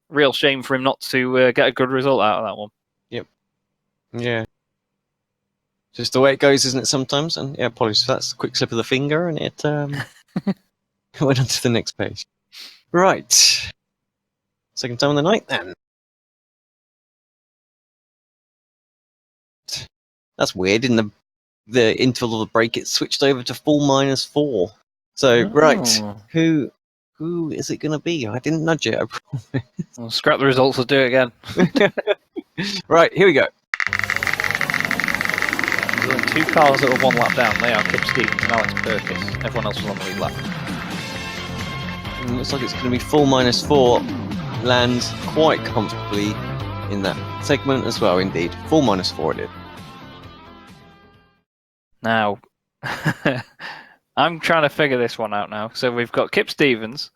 real shame for him not to get a good result out of that one. Yep. Yeah. Just the way it goes, isn't it, sometimes? And yeah, apologies for that's a quick slip of the finger, and it went on to the next page. Right. Second time of the night, then. That's weird. In the interval of the break, it switched over to full -4. So, right. Who is it going to be? I didn't nudge it, I promise. Well, scrap the results, we'll do it again. Right, here we go. There's only 2 cars that were 1 lap down. They are Kip Stevens and Alex Perkis. Everyone else was on the lead lap. And it looks like it's going to be full -4. Lands quite comfortably in that segment as well, indeed. Full -4 it did. Now, I'm trying to figure this one out now. So we've got Kip Stevens,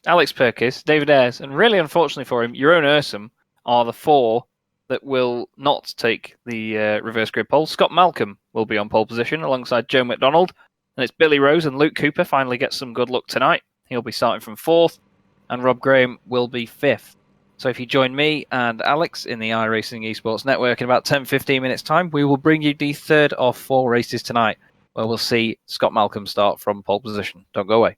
Alex Perkis, David Ayres, and really unfortunately for him, Jeroen Ursum are the 4 that will not take the reverse grid pole. Scott Malcolm will be on pole position alongside Joe McDonald. And it's Billy Rose and Luke Cooper finally get some good luck tonight. He'll be starting from 4th, and Rob Graham will be 5th. So if you join me and Alex in the iRacing Esports Network in about 10-15 minutes time, we will bring you the third of 4 races tonight, where we'll see Scott Malcolm start from pole position. Don't go away.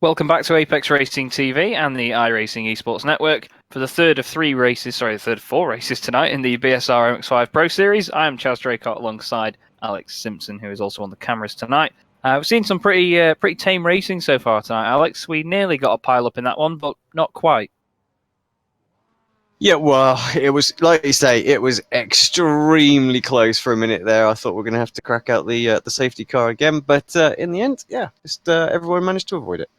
Welcome back to Apex Racing TV and the iRacing Esports Network for the third of four races tonight in the BSR MX5 Pro Series. I am Chaz Draycott alongside Alex Simpson, who is also on the cameras tonight. We've seen some pretty tame racing so far tonight, Alex. We nearly got a pile up in that one, but not quite. Yeah, well, it was, like you say, it was extremely close for a minute there. I thought we were going to have to crack out the safety car again, but in the end, yeah, just everyone managed to avoid it.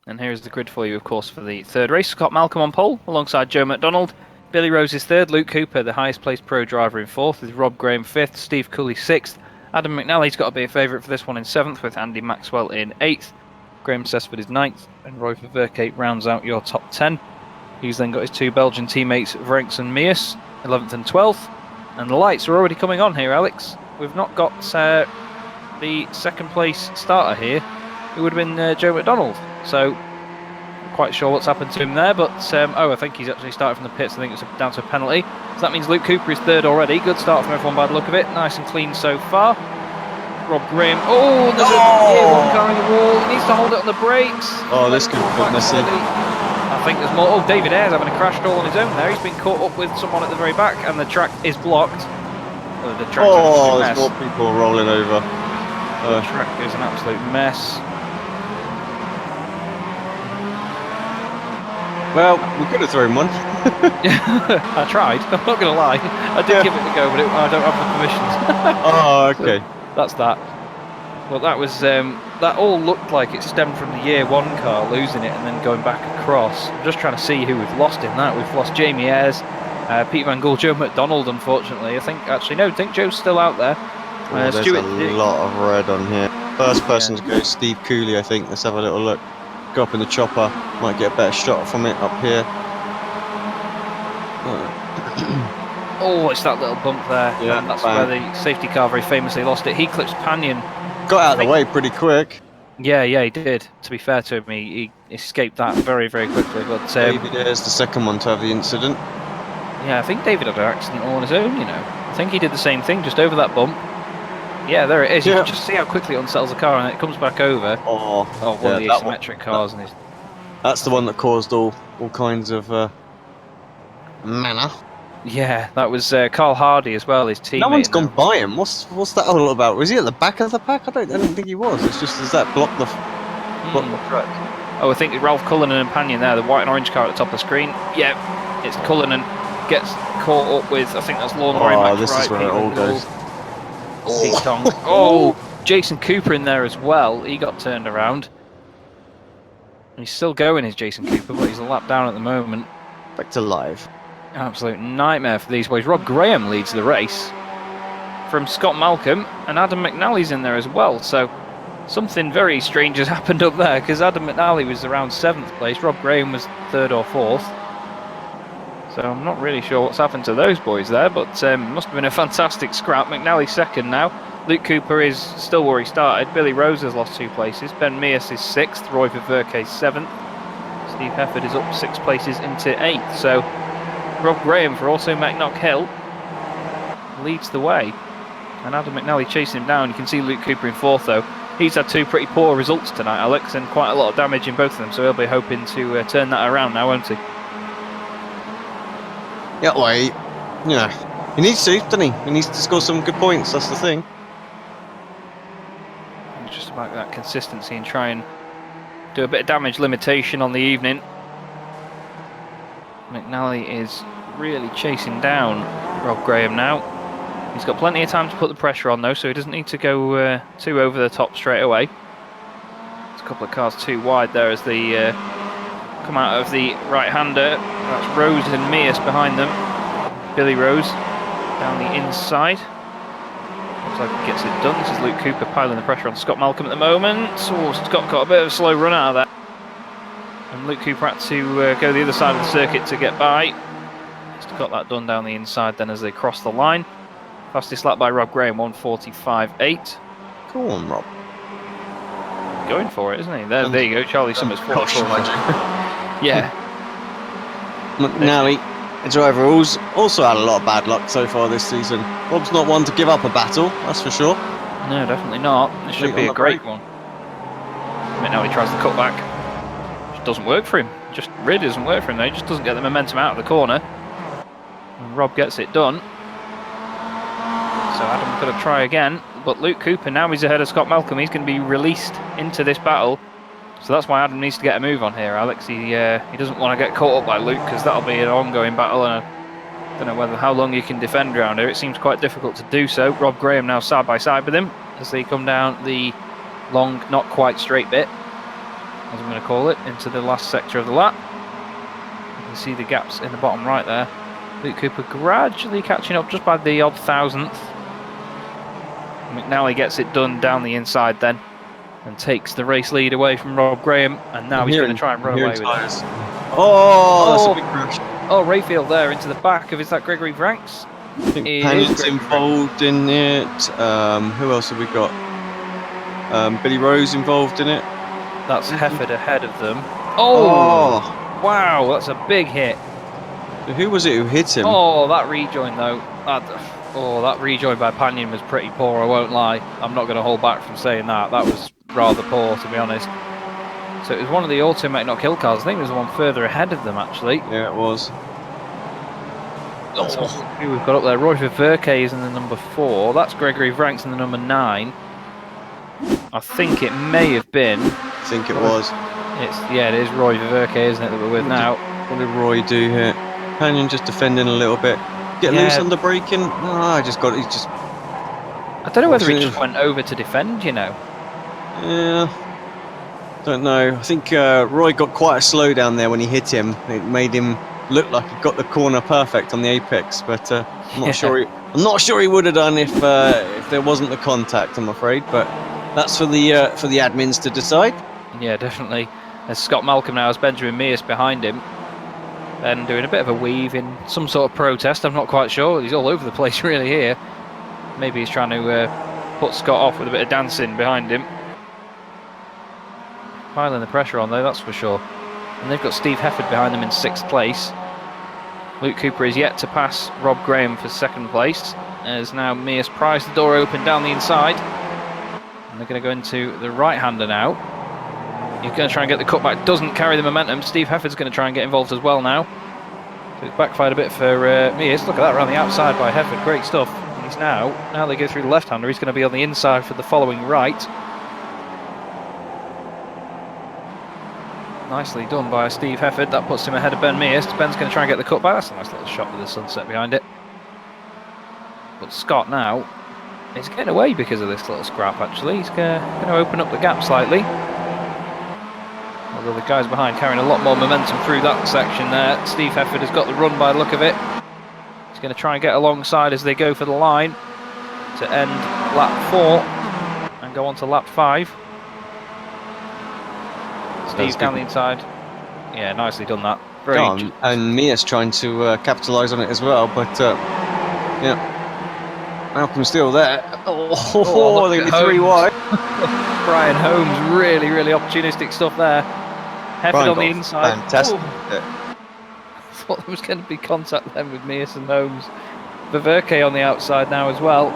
And here's the grid for you, of course, for the third race. Scott Malcolm on pole, alongside Joe McDonald. Billy Rose is third, Luke Cooper, the highest placed pro driver, in fourth, with Rob Graham fifth, Steve Cooley sixth. Adam McNally's got to be a favourite for this one in seventh, with Andy Maxwell in eighth. Graham Sesford is ninth, and Roy Verkerk rounds out your top 10. He's then got his two Belgian teammates, Vrenks and Meus, 11th and 12th. And the lights are already coming on here, Alex. We've not got the second place starter here. It would have been Joe McDonald. So, not quite sure what's happened to him there, but I think he's actually started from the pits. I think it's down to a penalty. So that means Luke Cooper is third already. Good start from everyone by the look of it. Nice and clean so far. Rob Graham. Oh, there's a one car in the wall. He needs to hold it on the brakes. Oh, this could be messy. I think there's more. Oh, David Ayres having a crash all on his own there. He's been caught up with someone at the very back, and the track is blocked. There's more people rolling over. The track is an absolute mess. Well, we could have thrown one. I tried. I'm not going to lie. I did give it a go, but I don't have the permissions. Oh, okay. So that's that. Well, that was that all looked like it stemmed from the year one car losing it and then going back across. I'm just trying to see who we've lost in that. We've lost Jamie Ayres, Pete Van Gool, Joe McDonald. Unfortunately, I think Joe's still out there. There's a lot of red on here. First person to go, Steve Cooley. I think. Let's have a little look. Go up in the chopper. Might get a better shot from it up here. Oh, it's that little bump there. Yeah, and that's where the safety car very famously lost it. He clips Panion. Got out of the way pretty quick. Yeah, he did. To be fair to him, he escaped that very, very quickly. But David is the second one to have the incident. Yeah, I think David had an accident all on his own, you know. I think he did the same thing, just over that bump. Yeah, there it is. You can just see how quickly it unsettles the car and it comes back over. One of the asymmetric cars. That's the one that caused all kinds of manner. Yeah, that was Carl Hardy as well, his teammate. No one's gone by him. What's that all about? Was he at the back of the pack? I don't think he was. It's just as that blocked the track. Oh, I think Ralph Cullinan and Panion there, the white and orange car at the top of the screen. Yeah, it's Cullinan gets caught up with, I think that's Lawnmower. Oh, this is where it all goes. Jason Cooper in there as well. He got turned around. He's still going, is Jason Cooper, but he's a lap down at the moment. Back to live. Absolute nightmare for these boys. Rob Graham leads the race from Scott Malcolm, and Adam McNally's in there as well. So something very strange has happened up there, because Adam McNally was around 7th place. Rob Graham was 3rd or 4th. So I'm not really sure what's happened to those boys there, but must have been a fantastic scrap. McNally 2nd now. Luke Cooper is still where he started. Billy Rose has lost 2 places. Ben Meus is 6th. Roy Verkerk is 7th. Steve Hefford is up 6 places into 8th. So Rob Graham for also McNock Hill leads the way. And Adam McNally chasing him down. You can see Luke Cooper in 4th though. He's had 2 pretty poor results tonight, Alex, and quite a lot of damage in both of them. So he'll be hoping to turn that around now, won't he? Yeah, well, he needs to, doesn't he? He needs to score some good points, that's the thing. It's just about that consistency and try and do a bit of damage limitation on the evening. McNally is really chasing down Rob Graham now. He's got plenty of time to put the pressure on though, so he doesn't need to go too over the top straight away. There's a couple of cars too wide there as they come out of the right-hander. That's Rose and Meus behind them. Billy Rose down the inside. Looks like he gets it done. This is Luke Cooper piling the pressure on Scott Malcolm at the moment. Oh, Scott got a bit of a slow run out of that. And Luke Cooper had to go the other side of the circuit to get by. Just got that done down the inside then as they cross the line. Fastest lap by Rob Graham, 1:45.8. Go on, Rob. Going for it, isn't he? There you go, Charlie Summers. Yeah. McNally, a driver who's also had a lot of bad luck so far this season. Rob's not one to give up a battle, that's for sure. No, definitely not. This should be a great one. McNally tries the cutback. doesn't work for him. Just really doesn't work for him. Though. He just doesn't get the momentum out of the corner. And Rob gets it done. So Adam's got to try again. But Luke Cooper, now he's ahead of Scott Malcolm. He's going to be released into this battle. So that's why Adam needs to get a move on here, Alex. He doesn't want to get caught up by Luke, because that'll be an ongoing battle, and I don't know how long you can defend around here. It seems quite difficult to do so. Rob Graham now side by side with him as they come down the long, not quite straight bit, as I'm going to call it, into the last sector of the lap. You can see the gaps in the bottom right there. Luke Cooper gradually catching up just by the odd thousandth. McNally gets it done down the inside then, and takes the race lead away from Rob Graham, and now he's going to try and run away with it. Oh, that's a big crash. Oh, Rayfield there into the back of, is that Gregory Franks? I think Pannon's involved in it. Who else have we got? Billy Rose involved in it. That's Hefford ahead of them. Oh! Wow, that's a big hit. Who was it who hit him? Oh, that rejoin though. That rejoin by Panion was pretty poor, I won't lie. I'm not going to hold back from saying that. That was rather poor, to be honest. So it was one of the automatic not kill cars. I think it was the one further ahead of them, actually. Yeah, it was. So who we've got up there? Roy Verke is in the number 4. That's Gregory Franks in the number 9. I think it may have been. I think it was. It is Roy Verke, isn't it, that we're with now? What did Roy do here? Panion just defending a little bit. Get loose on the braking. I just got. He's just. I don't know whether he just went over to defend. Yeah. Don't know. I think Roy got quite a slowdown there when he hit him. It made him look like he got the corner perfect on the apex, but I'm not sure. I'm not sure he would have done if there wasn't the contact. I'm afraid, but that's for the admins to decide. Yeah, definitely. There's Scott Malcolm now as Benjamin Mears behind him. Ben doing a bit of a weave in some sort of protest, I'm not quite sure. He's all over the place really here. Maybe he's trying to put Scott off with a bit of dancing behind him. Piling the pressure on though, that's for sure. And they've got Steve Hefford behind them in 6th place. Luke Cooper is yet to pass Rob Graham for 2nd place. As now Mears pries the door open down the inside. And they're going to go into the right-hander now. He's going to try and get the cutback, doesn't carry the momentum. Steve Hefford's going to try and get involved as well now. So it's backfired a bit for Mears. Look at that, around the outside by Hefford, great stuff. And he's now they go through the left-hander, he's going to be on the inside for the following right. Nicely done by Steve Hefford, that puts him ahead of Ben Mears. Ben's going to try and get the cutback, that's a nice little shot with the sunset behind it. But Scott now is getting away because of this little scrap actually. He's going to open up the gap slightly. Although the guys behind carrying a lot more momentum through that section there. Steve Hefford has got the run by the look of it. He's going to try and get alongside as they go for the line to end lap 4 and go on to lap 5. Steve down the inside. Yeah, nicely done that. Very and Mia's trying to capitalise on it as well, but yeah. Malcolm's still there. Oh, they're 3 wide. Brian Holmes, really opportunistic stuff there. Hefford on the inside. Fantastic. I thought there was going to be contact then with Mears and Holmes. Verke on the outside now as well.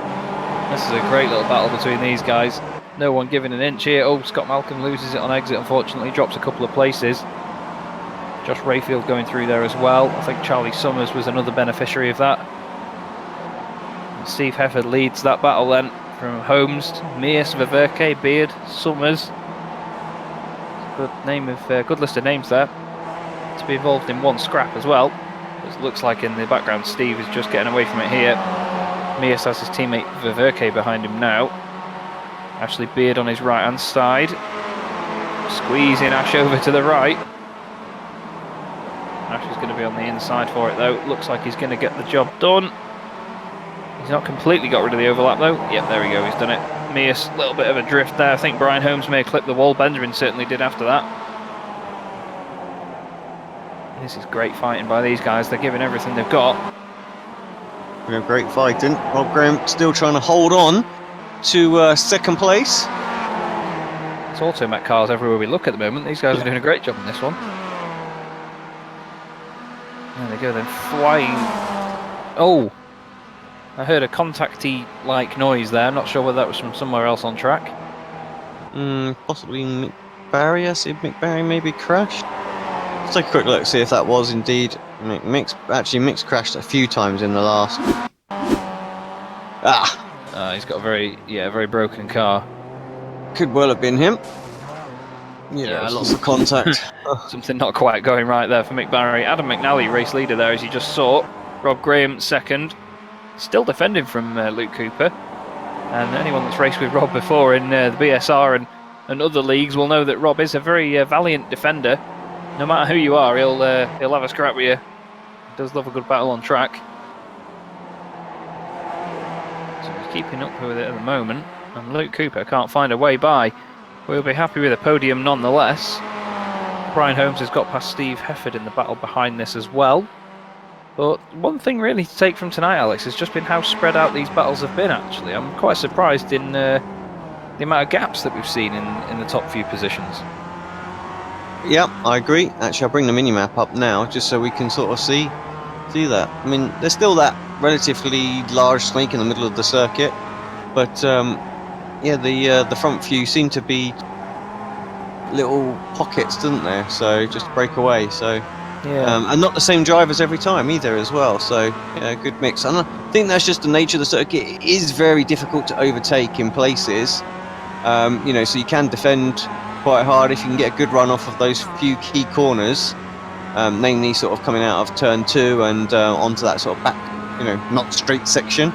This is a great little battle between these guys. No one giving an inch here. Oh, Scott Malcolm loses it on exit, unfortunately. Drops a couple of places. Josh Rayfield going through there as well. I think Charlie Summers was another beneficiary of that. And Steve Hefford leads that battle then. From Holmes, Mears, Verke, Beard, Summers. Good list of names there. To be involved in one scrap as well. It looks like in the background Steve is just getting away from it here. Mears has his teammate Verke behind him now. Ashley Beard on his right hand side. Squeezing Ash over to the right. Ash is going to be on the inside for it though. Looks like he's going to get the job done. He's not completely got rid of the overlap though. Yep, there we go, he's done it. Mears, a little bit of a drift there. I think Brian Holmes may have clipped the wall. Benjamin certainly did after that. This is great fighting by these guys. They're giving everything they've got. Great fighting. Rob Graham still trying to hold on to 2nd place. It's automatic cars everywhere we look at the moment. These guys are doing a great job on this one. There they go then, flying. Oh! I heard a contacty-like noise there. I'm not sure whether that was from somewhere else on track. Possibly Mick Barry. I see Mick Barry maybe crashed. Let's take a quick look, see if that was indeed Mix. Actually, Mix crashed a few times in the last. He's got a very broken car. Could well have been him. Yeah, lots of contact. Something not quite going right there for Mick Barry. Adam McNally, race leader there, as you just saw. Rob Graham second. Still defending from Luke Cooper. And anyone that's raced with Rob before in the BSR and other leagues will know that Rob is a very valiant defender. No matter who you are, he'll have a scrap with you. He does love a good battle on track. So he's keeping up with it at the moment. And Luke Cooper can't find a way by. We'll be happy with a podium nonetheless. Brian Holmes has got past Steve Hefford in the battle behind this as well. But one thing really to take from tonight, Alex, has just been how spread out these battles have been, actually. I'm quite surprised in the amount of gaps that we've seen in the top few positions. Yeah, I agree. Actually, I'll bring the mini-map up now, just so we can sort of see that. I mean, there's still that relatively large snake in the middle of the circuit, but yeah, the front few seem to be little pockets, doesn't they? So just break away. So yeah, and not the same drivers every time either, as well. So yeah, good mix. And I think that's just the nature of the circuit. It is very difficult to overtake in places. You know, so you can defend quite hard if you can get a good run off of those few key corners, namely sort of coming out of turn 2 and onto that sort of back, you know, not straight section.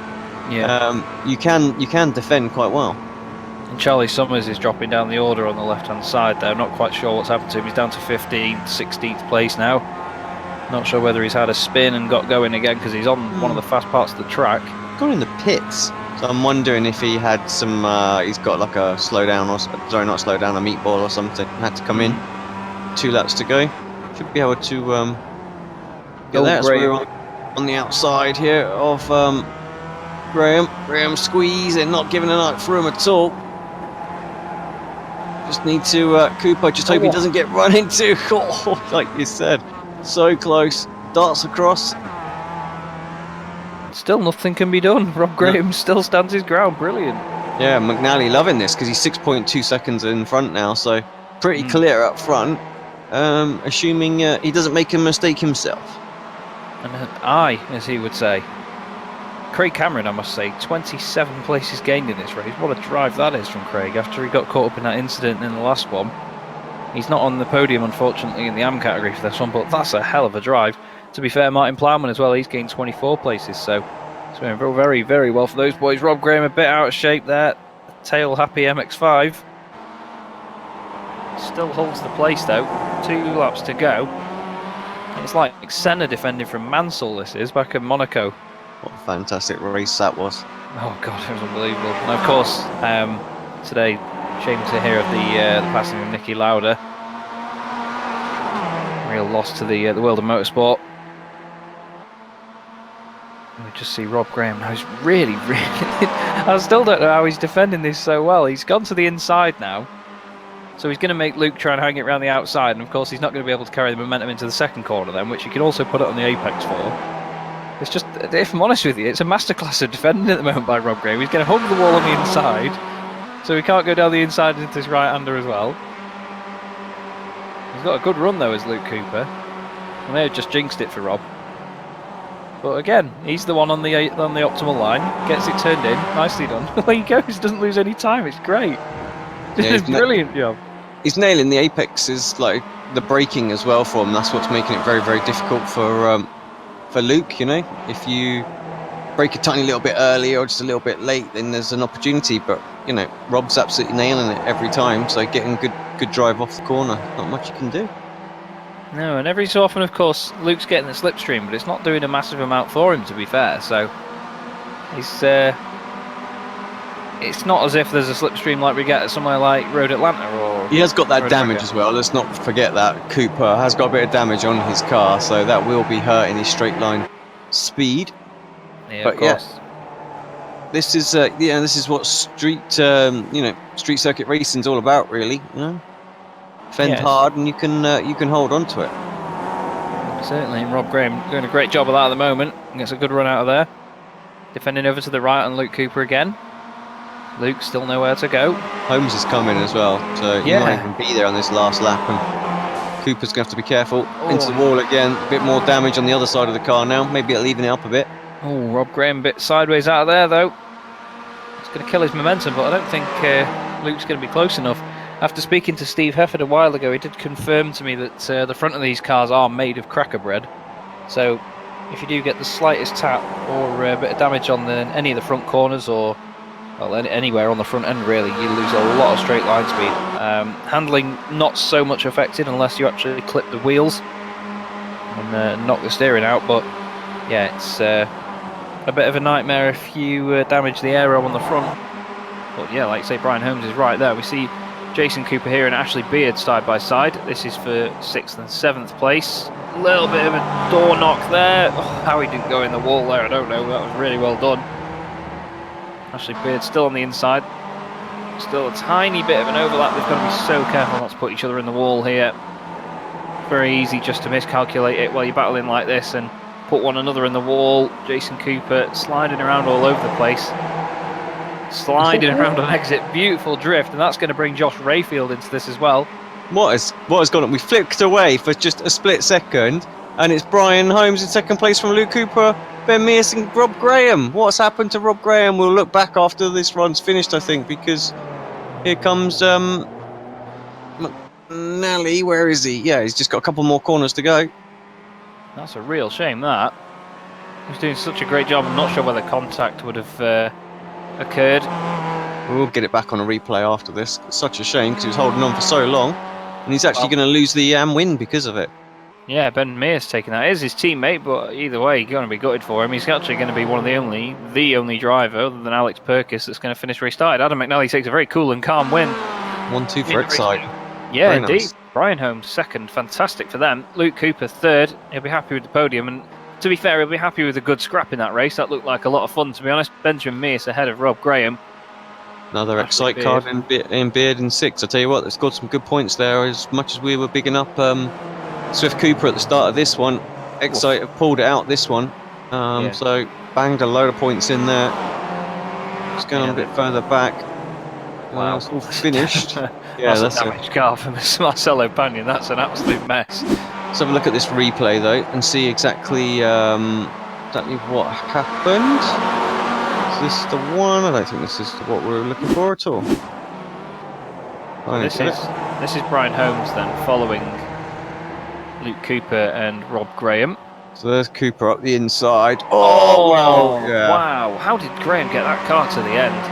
yeah. You can defend quite well. And Charlie Summers is dropping down the order on the left-hand side there. I'm not quite sure what's happened to him. He's down to 15th, 16th place now. Not sure whether he's had a spin and got going again because he's on one of the fast parts of the track. Got in the pits. So I'm wondering if he had some, he's got like a slowdown, or sorry, not slowdown, a meatball or something. Had to come in. 2 laps to go. Should be able to get there. So we're on the outside here of Graham. Graham squeezing, not giving a night through him at all. Just need to Cooper. Just hope he doesn't get run into. Oh, like you said, so close. Darts across. Still nothing can be done. Rob Graham still stands his ground. Brilliant. Yeah, McNally loving this because he's 6.2 seconds in front now, so pretty clear up front. Assuming he doesn't make a mistake himself. And as he would say. Craig Cameron, I must say, 27 places gained in this race. What a drive that is from Craig after he got caught up in that incident in the last one. He's not on the podium, unfortunately, in the AM category for this one, but that's a hell of a drive. To be fair, Martin Plowman as well, he's gained 24 places, so it's been very, very well for those boys. Rob Graham a bit out of shape there. Tail happy MX5. Still holds the place though. 2 laps to go. It's like Senna defending from Mansell, this is, back in Monaco. What a fantastic race that was. Oh god, it was unbelievable. And of course, today, shame to hear of the passing of Nicky Lauda. Real loss to the world of motorsport. We just see Rob Graham now. He's really, I still don't know how he's defending this so well. He's gone to the inside now. So he's going to make Luke try and hang it around the outside. And of course, he's not going to be able to carry the momentum into the second corner then, which he can also put it on the apex for. It's just, if I'm honest with you, it's a masterclass of defending at the moment by Rob Graham. He's going to hug the wall on the inside. So he can't go down the inside into his right-hander as well. He's got a good run though as Luke Cooper. I may have just jinxed it for Rob. But again, he's the one on the optimal line. Gets it turned in. Nicely done. There he goes. Doesn't lose any time. It's great. Yeah, Brilliant job. He's nailing the apexes, like the braking as well for him. That's what's making it very, very difficult for Luke. You know, if you brake a tiny little bit early or just a little bit late, then there's an opportunity. But you know, Rob's absolutely nailing it every time. So getting good drive off the corner, not much you can do. No, and every so often, of course, Luke's getting the slipstream, but it's not doing a massive amount for him, to be fair. So he's it's not as if there's a slipstream like we get at somewhere like Road Atlanta or... He has got that Road damage Tracker. as well. Let's not forget that Cooper has got a bit of damage on his car, so that will be hurting his straight line speed. Yeah, but of course. yeah, this is what street street circuit racing's all about, really. You know, fend Yes. hard and you can hold on to it. Certainly, and Rob Graham doing a great job of that at the moment. Gets a good run out of there. Defending over to the right on Luke Cooper again. Luke still nowhere to go. Holmes is coming as well, so he might even be there on this last lap and Cooper's going to have to be careful. Into the wall again. A bit more damage on the other side of the car now. Maybe it'll even it up a bit. Oh, Rob Graham a bit sideways out of there, though. It's going to kill his momentum, but I don't think Luke's going to be close enough. After speaking to Steve Hefford a while ago, he did confirm to me that the front of these cars are made of cracker bread. So if you do get the slightest tap or a bit of damage on any of the front corners or anywhere on the front end, really, you lose a lot of straight line speed. Handling not so much affected unless you actually clip the wheels and knock the steering out, but yeah, it's a bit of a nightmare if you damage the aero on the front. But yeah, like I say, Brian Holmes is right there. We see Jason Cooper here and Ashley Beard side by side. This is for 6th and 7th place. A little bit of a door knock there. Oh, how he didn't go in the wall there, I don't know. That was really well done. Ashley Beard still on the inside. Still a tiny bit of an overlap. They've got to be so careful not to put each other in the wall here. Very easy just to miscalculate it while you're battling like this and put one another in the wall. Jason Cooper sliding around all over the place. Sliding around on exit. Beautiful drift, and that's going to bring Josh Rayfield into this as well. What has gone on? We flicked away for just a split second, and it's Brian Holmes in second place from Luke Cooper, Ben Mears and Rob Graham. What's happened to Rob Graham? We'll look back after this run's finished, I think, because here comes McNally. Where is he? Yeah, he's just got a couple more corners to go. That's a real shame, that. He's doing such a great job. I'm not sure whether contact would have occurred. We'll get it back on a replay after this. It's such a shame because he was holding on for so long, and he's actually going to lose the win because of it. Yeah, Ben Mears taking that. It is his teammate, but either way, you're going to be gutted for him. He's actually going to be one of the only driver, other than Alex Perkis, that's going to finish restarted. Adam McNally takes a very cool and calm win. 1-2 for Excite. Yeah, very indeed. Nice. Brian Holmes second, fantastic for them. Luke Cooper third. He'll be happy with the podium, and to be fair, he'll be happy with a good scrap in that race. That looked like a lot of fun, to be honest. Benjamin Mears ahead of Rob Graham. Another Excite card in Beard in 6th. I tell you what, they've scored some good points there. As much as we were bigging up Swift Cooper at the start of this one, Excite have pulled it out this one. So banged a load of points in there. Just going on a bit further back. Wow, it's all finished. Yeah, that's a damaged car from Marcelo Pagnon. That's an absolute mess. Let's have a look at this replay though and see exactly what happened. Is this the one? I don't think this is what we're looking for at all. This is Brian Holmes then following Luke Cooper and Rob Graham. So there's Cooper up the inside. Oh wow! Yeah. Wow! How did Graham get that car to the end?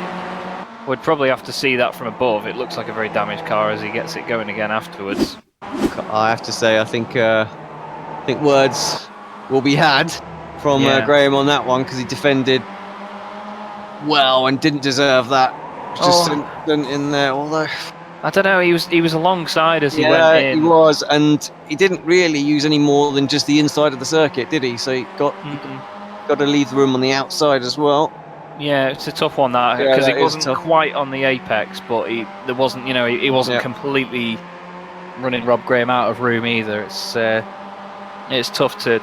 We'd probably have to see that from above. It looks like a very damaged car as he gets it going again afterwards. I have to say, I think words will be had from Graham on that one because he defended well and didn't deserve that. Just in there, although I don't know. He was alongside as he went in. He was, and he didn't really use any more than just the inside of the circuit, did he? So he got to leave the room on the outside as well. Yeah, it's a tough one that because he wasn't quite on the apex, but he wasn't completely running Rob Graham out of room either. It's tough to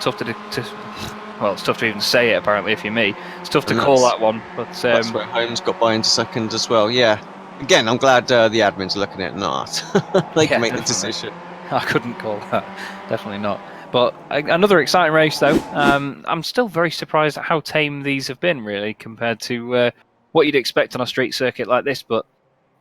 well, it's tough to even say it. Apparently, if you're me, it's tough to call that one. But that's where Holmes got by into second as well. Yeah, again, I'm glad the admins are looking at it. Not they can make the decision. I couldn't call that. Definitely not. But another exciting race, though. I'm still very surprised at how tame these have been, really, compared to what you'd expect on a street circuit like this. But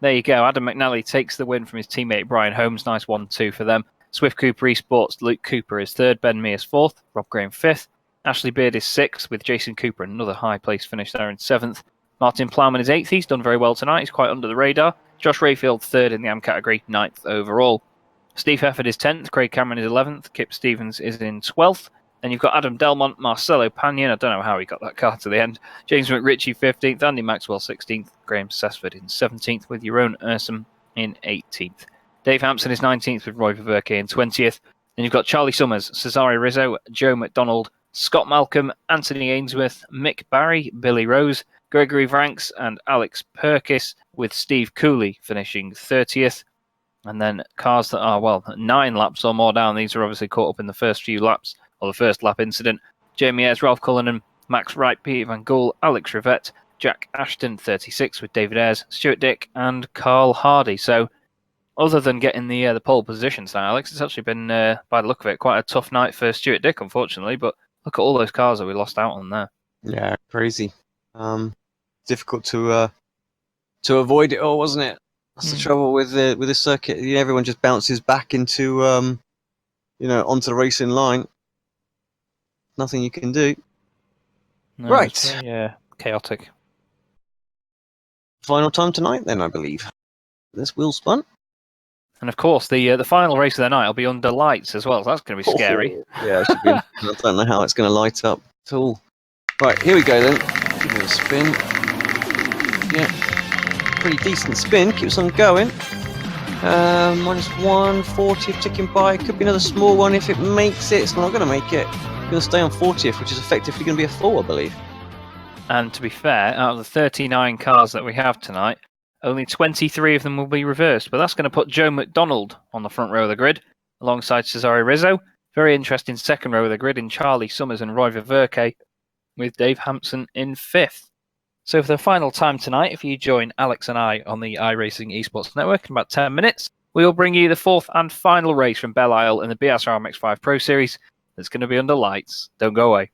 there you go. Adam McNally takes the win from his teammate Brian Holmes. Nice 1-2 for them. Swift Cooper Esports, Luke Cooper is third, Ben Mears fourth, Rob Graham fifth. Ashley Beard is sixth, with Jason Cooper another high place finish there in seventh. Martin Plowman is eighth. He's done very well tonight. He's quite under the radar. Josh Rayfield third in the AM category, ninth overall. Steve Hefford is 10th, Craig Cameron is 11th, Kip Stevens is in 12th. Then you've got Adam Delmont, Marcelo Pagnon, I don't know how he got that car to the end. James McRitchie 15th, Andy Maxwell 16th, Graham Sessford in 17th, with Jeroen Ursum in 18th. Dave Hampson is 19th, with Roy Verke in 20th. Then you've got Charlie Summers, Cesare Rizzo, Joe McDonald, Scott Malcolm, Anthony Ainsworth, Mick Barry, Billy Rose, Gregory Vranks, and Alex Perkis, with Steve Cooley finishing 30th. And then cars that are, 9 laps or more down. These are obviously caught up in the first few laps, or the first lap incident. Jamie Ayres, Ralph Cullinan, Max Wright, Peter Van Gool, Alex Rivette, Jack Ashton, 36, with David Ayres, Stuart Dick, and Carl Hardy. So, other than getting the pole position, Alex, it's actually been, by the look of it, quite a tough night for Stuart Dick, unfortunately. But look at all those cars that we lost out on there. Yeah, crazy. Difficult to avoid it all, wasn't it? That's the trouble with the circuit. Everyone just bounces back into onto the racing line. Nothing you can do. No, Right. It's very, chaotic. Final time tonight, then, I believe. This wheel spun. And of course, the final race of the night will be under lights as well. So that's going to be scary. Yeah, it should be. I don't know how it's going to light up at all. Right, here we go then. Give it a spin. Yeah, pretty decent spin. Keeps on going. -1, 40th ticking by. Could be another small one if it makes it. It's not going to make it. It's going to stay on 40th, which is effectively going to be a 4, I believe. And to be fair, out of the 39 cars that we have tonight, only 23 of them will be reversed. But that's going to put Joe McDonald on the front row of the grid, alongside Cesare Rizzo. Very interesting second row of the grid in Charlie Summers and Roy Verke, with Dave Hampson in 5th. So for the final time tonight, if you join Alex and I on the iRacing Esports Network in about 10 minutes, we will bring you the 4th and final race from Belle Isle in the BSR MX5 Pro Series. That's going to be under lights. Don't go away.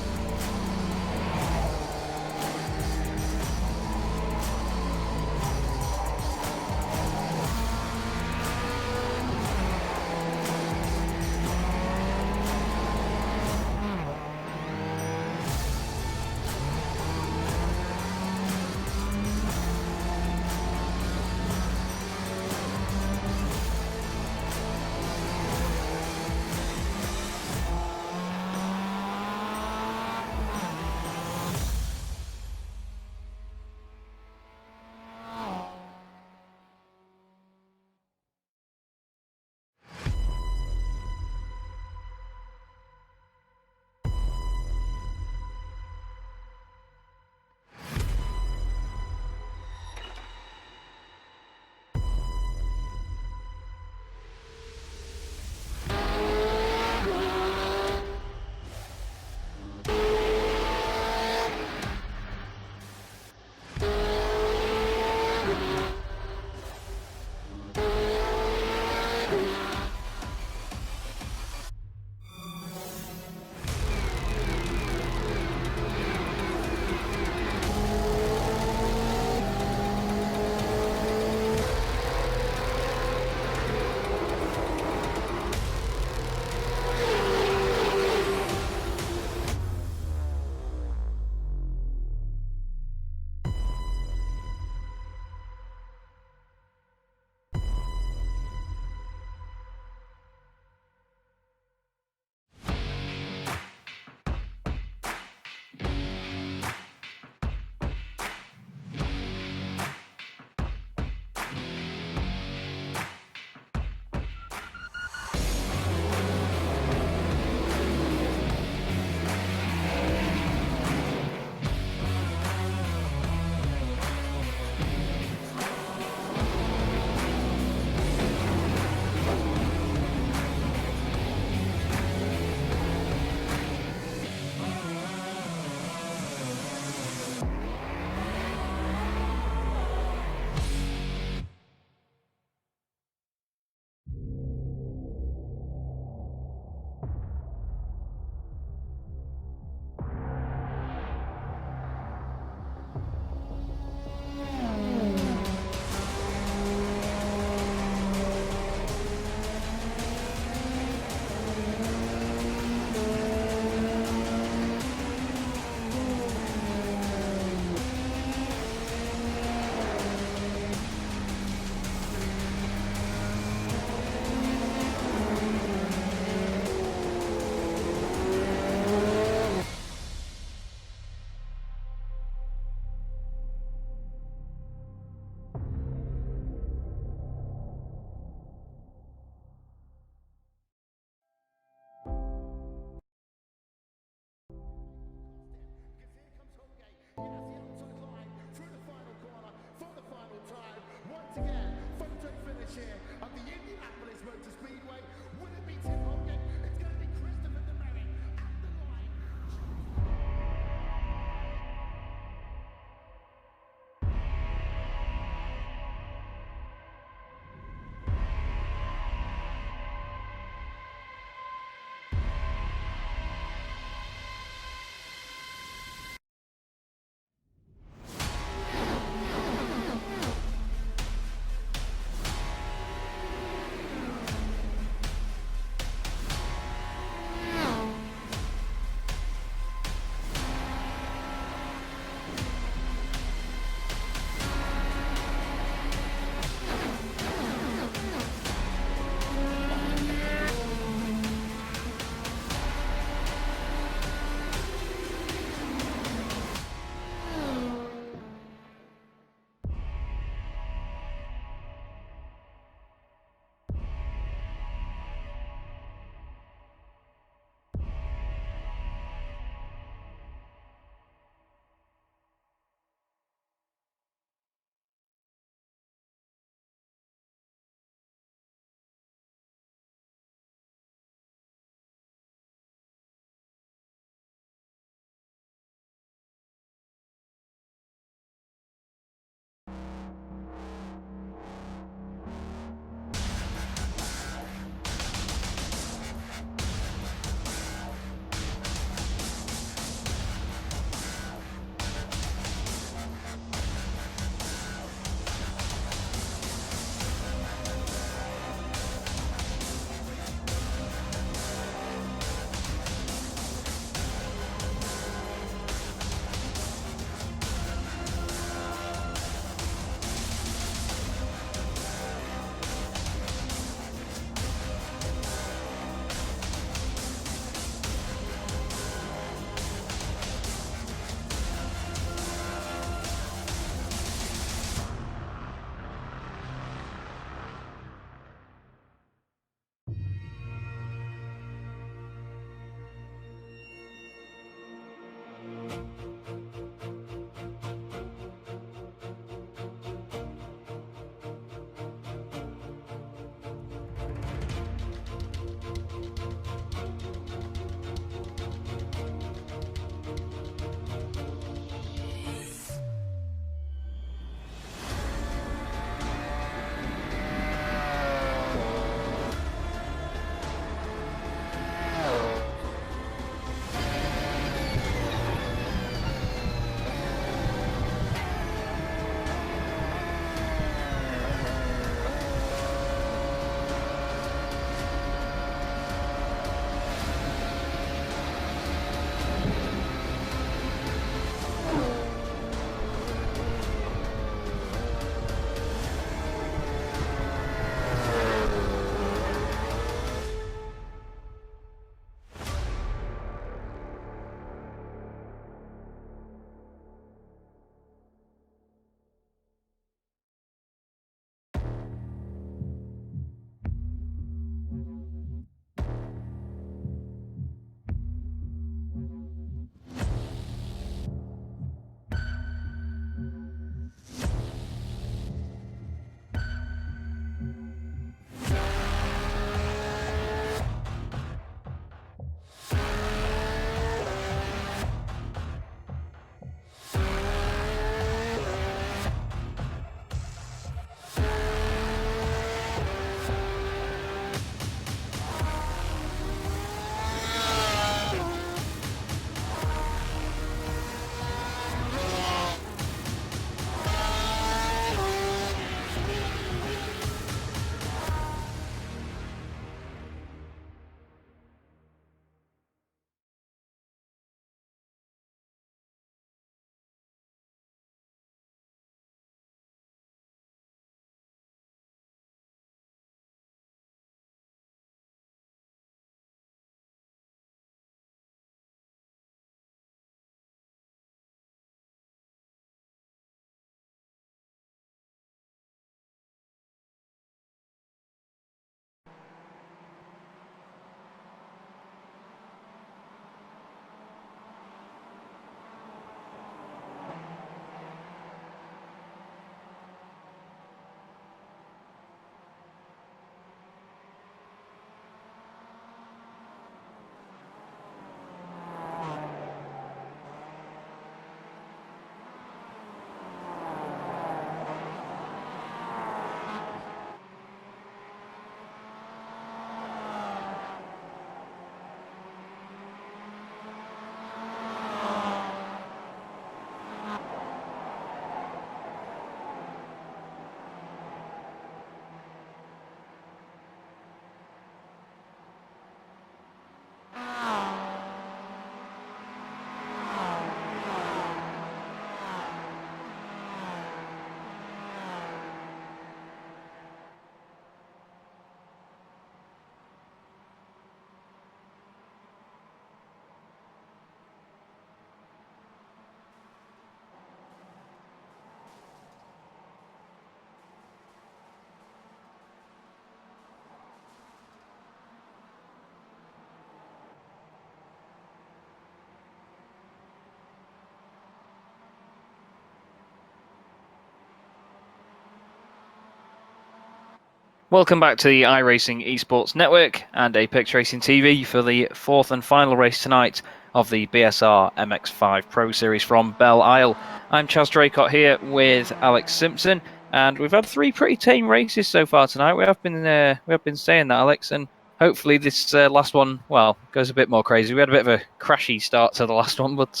Welcome back to the iRacing Esports Network and Apex Racing TV for the fourth and final race tonight of the BSR MX5 Pro Series from Belle. I'm Chaz Draycott here with Alex Simpson, and we've had three pretty tame races so far tonight. We have been saying that, Alex, and hopefully this last one, well, goes a bit more crazy. We had a bit of a crashy start to the last one, but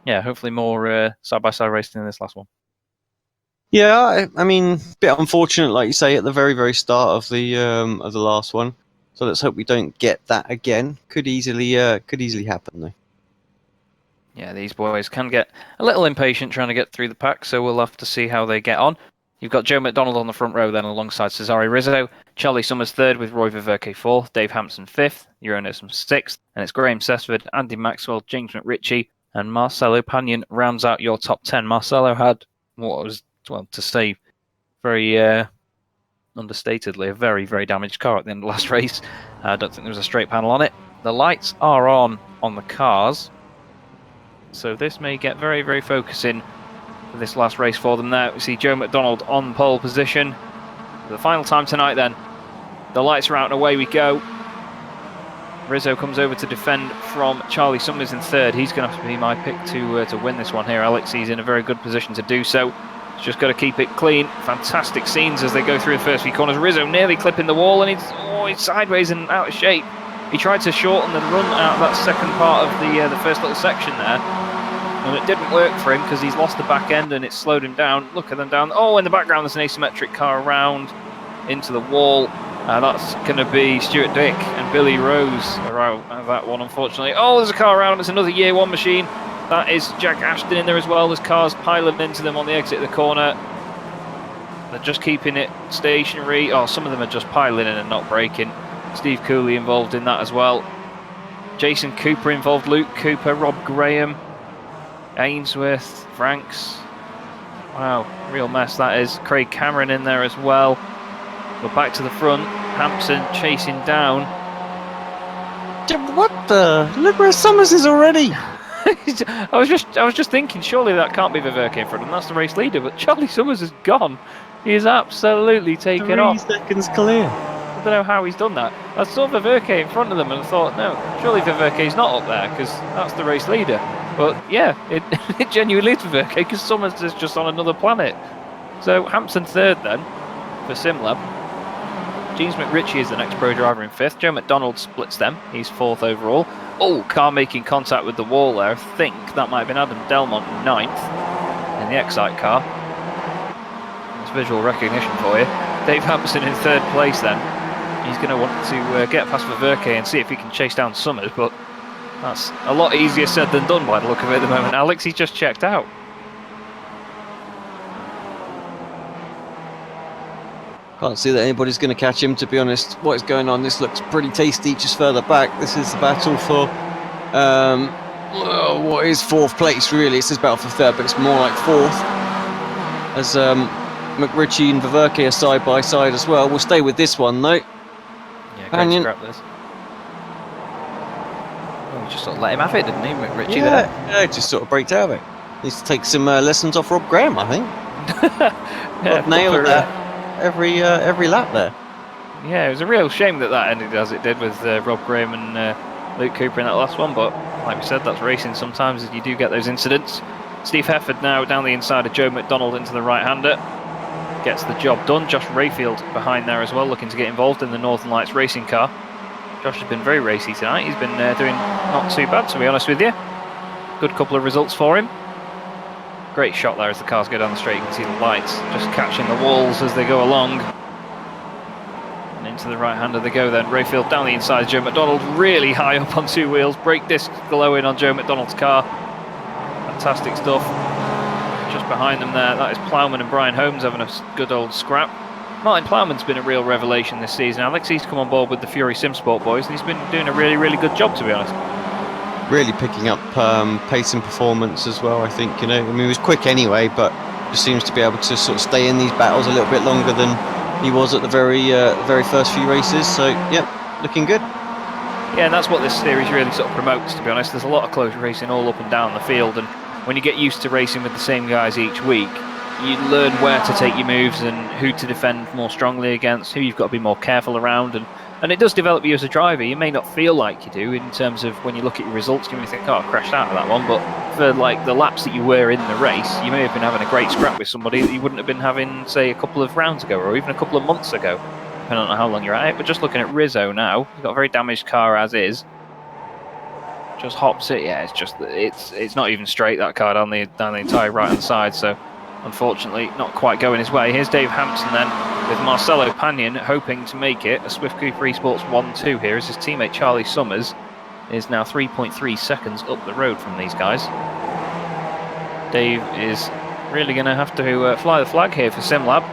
yeah, hopefully more side-by-side racing in this last one. Yeah, I mean, a bit unfortunate, like you say, at the very, very start of the last one. So let's hope we don't get that again. Could easily happen though. Yeah, these boys can get a little impatient trying to get through the pack, so we'll have to see how they get on. You've got Joe McDonald on the front row then alongside Cesare Rizzo, Charlie Summers third with Roy Viverke fourth, Dave Hampson fifth, Euronysm sixth, and it's Graham Sessford, Andy Maxwell, James McRitchie, and Marcelo Pagnon rounds out your top 10. Marcelo had what was, well, to say very understatedly, a very, very damaged car at the end of the last race. I don't think there was a straight panel on it. The lights are on the cars, so this may get very, very focusing for this last race for them now. We see Joe McDonald on pole position. For the final time tonight then. The lights are out and away we go. Rizzo comes over to defend from Charlie Summers in third. He's going to have to be my pick to win this one here, Alex. He's in a very good position to do so. He's just got to keep it clean. Fantastic scenes as they go through the first few corners. Rizzo nearly clipping the wall, and he's sideways and out of shape. He tried to shorten the run out of that second part of the first little section there, and it didn't work for him because he's lost the back end and it's slowed him down. Look at them down. Oh, in the background there's an asymmetric car around into the wall. That's going to be Stuart Dick and Billy Rose are out of that one, unfortunately. Oh, there's a car around. It's another Year 1 machine. That is Jack Ashton in there as well. There's cars piling into them on the exit of the corner. They're just keeping it stationary. Oh, some of them are just piling in and not braking. Steve Cooley involved in that as well. Jason Cooper involved, Luke Cooper, Rob Graham, Ainsworth, Franks. Wow, real mess that is. Craig Cameron in there as well. But back to the front, Hampson chasing down. What the? Look where Summers is already. I was just thinking, surely that can't be Viverke in front of him. That's the race leader, but Charlie Summers is gone. He is absolutely taken off. 3 seconds clear. I don't know how he's done that. I saw Viverke in front of them and I thought, no, surely Viverke's not up there because that's the race leader. But yeah, it genuinely is Viverke because Summers is just on another planet. So Hampson third then for SimLab. James McRitchie is the next pro driver in fifth. Joe McDonald splits them. He's fourth overall. Oh, car making contact with the wall there. I think that might have been Adam Delmont ninth in the Excite car. That's visual recognition for you. Dave Hampson in third place then. He's going to want to get past Viverke and see if he can chase down Summers, but that's a lot easier said than done by the look of it at the moment. Alex, he's just checked out. Can't see that anybody's going to catch him, to be honest. What is going on? This looks pretty tasty just further back. This is the battle for what is fourth place, really. It's this battle for third, but it's more like fourth. As McRitchie and Viverke are side by side as well. We'll stay with this one, though. Yeah, great to scrap this. Oh, he just sort of let him have it, didn't he, McRitchie? Yeah, just sort of breaked out of it. Needs to take some lessons off Rob Graham, I think. Yeah, nailed that. Every lap there. Yeah, it was a real shame that ended as it did with Rob Graham and Luke Cooper in that last one, but like we said, that's racing sometimes, you do get those incidents. Steve Hefford now down the inside of Joe McDonald into the right-hander. Gets the job done. Josh Rayfield behind there as well, looking to get involved in the Northern Lights racing car. Josh has been very racy tonight. He's been doing not too bad, to be honest with you. Good couple of results for him. Great shot there as the cars go down the straight. You can see the lights just catching the walls as they go along. And into the right-hander they go then. Rayfield down the inside of Joe McDonald, really high up on two wheels. Brake disc glowing on Joe McDonald's car. Fantastic stuff. Just behind them there, that is Plowman and Brian Holmes having a good old scrap. Martin Plowman's been a real revelation this season. Alex, he's come on board with the Fury Simsport boys and he's been doing a really, really good job, to be honest. Really picking up pace and performance as well, I think. You know, I mean, he was quick anyway, but just seems to be able to sort of stay in these battles a little bit longer than he was at the very first few races. So, yeah, looking good. Yeah, and that's what this series really sort of promotes, to be honest. There's a lot of close racing all up and down the field, and when you get used to racing with the same guys each week, you learn where to take your moves and who to defend more strongly against, who you've got to be more careful around, and it does develop you as a driver. You may not feel like you do in terms of when you look at your results, you may think, oh, I crashed out of that one, but for like the laps that you were in the race, you may have been having a great scrap with somebody that you wouldn't have been having, say, a couple of rounds ago or even a couple of months ago, depending on how long you're at it. But just looking at Rizzo now, he's got a very damaged car as is. Just hops it, yeah. It's not even straight, that car down the entire right hand side. So unfortunately, not quite going his way. Here's Dave Hampson then with Marcelo Pagnon hoping to make it a Swift Cooper Esports 1-2 here as his teammate Charlie Summers is now 3.3 seconds up the road from these guys. Dave is really going to have to fly the flag here for SimLab.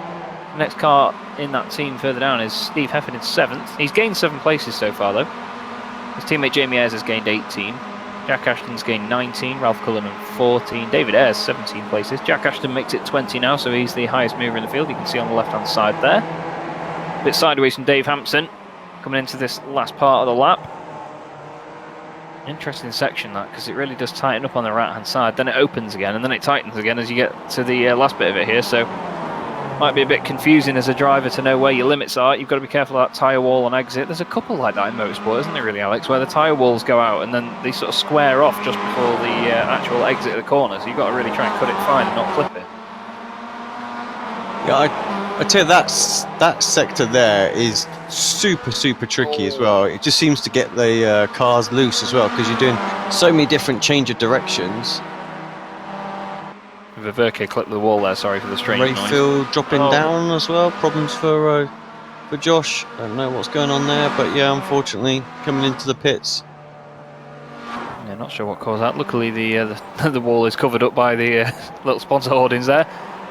The next car in that team further down is Steve Hefford in 7th. He's gained 7 places so far though. His teammate Jamie Ayres has gained 18. Jack Ashton's gained 19. Ralph Cullinan 14. David Ayres 17 places. Jack Ashton makes it 20 now, so he's the highest mover in the field. You can see on the left-hand side there. A bit sideways from Dave Hampson coming into this last part of the lap. Interesting section that, because it really does tighten up on the right-hand side. Then it opens again, and then it tightens again as you get to the last bit of it here. So might be a bit confusing as a driver to know where your limits are. You've got to be careful of that tyre wall on exit. There's a couple like that in motorsport, isn't there really, Alex, where the tyre walls go out and then they sort of square off just before the actual exit of the corner, so you've got to really try and cut it fine and not clip it. Yeah, I tell you, that sector there is super tricky as well. It just seems to get the cars loose as well, because you're doing so many different change of directions. Verke clipped the wall there, sorry for the strange noise. Rayfield dropping down as well, problems for Josh. I don't know what's going on there, but yeah, unfortunately coming into the pits. Yeah, not sure what caused that. Luckily the wall is covered up by the little sponsor hoardings there.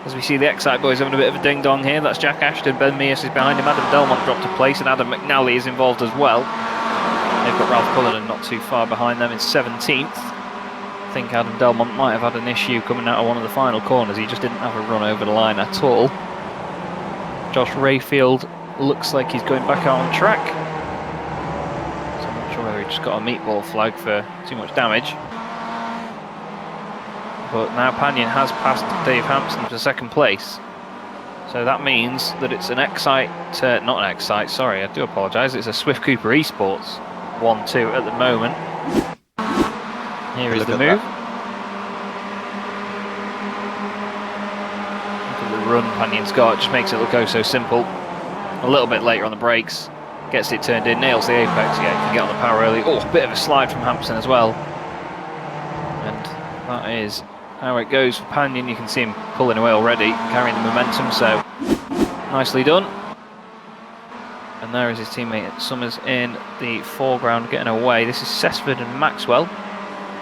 As we see the Excite boys having a bit of a ding dong here. That's Jack Ashton, Ben Mears is behind him, Adam Delmont dropped a place and Adam McNally is involved as well. They've got Ralph Cullinan not too far behind them in 17th. I think Adam Delmont might have had an issue coming out of one of the final corners. He just didn't have a run over the line at all. Josh Rayfield looks like he's going back out on track. So I'm not sure whether he just got a meatball flag for too much damage. But now Pagnon has passed Dave Hampson for 2nd place. So that means that it's an Excite, not an Excite, sorry, I do apologise. It's a Swift Cooper Esports 1-2 at the moment. Here is the move. Look at the run Pagnon's got, just makes it look oh so simple. A little bit later on the brakes, gets it turned in, nails the apex, yeah, can get on the power early. Oh, a bit of a slide from Hampson as well. And that is how it goes for Pagnon. You can see him pulling away already, carrying the momentum, so nicely done. And there is his teammate Summers in the foreground getting away. This is Cessford and Maxwell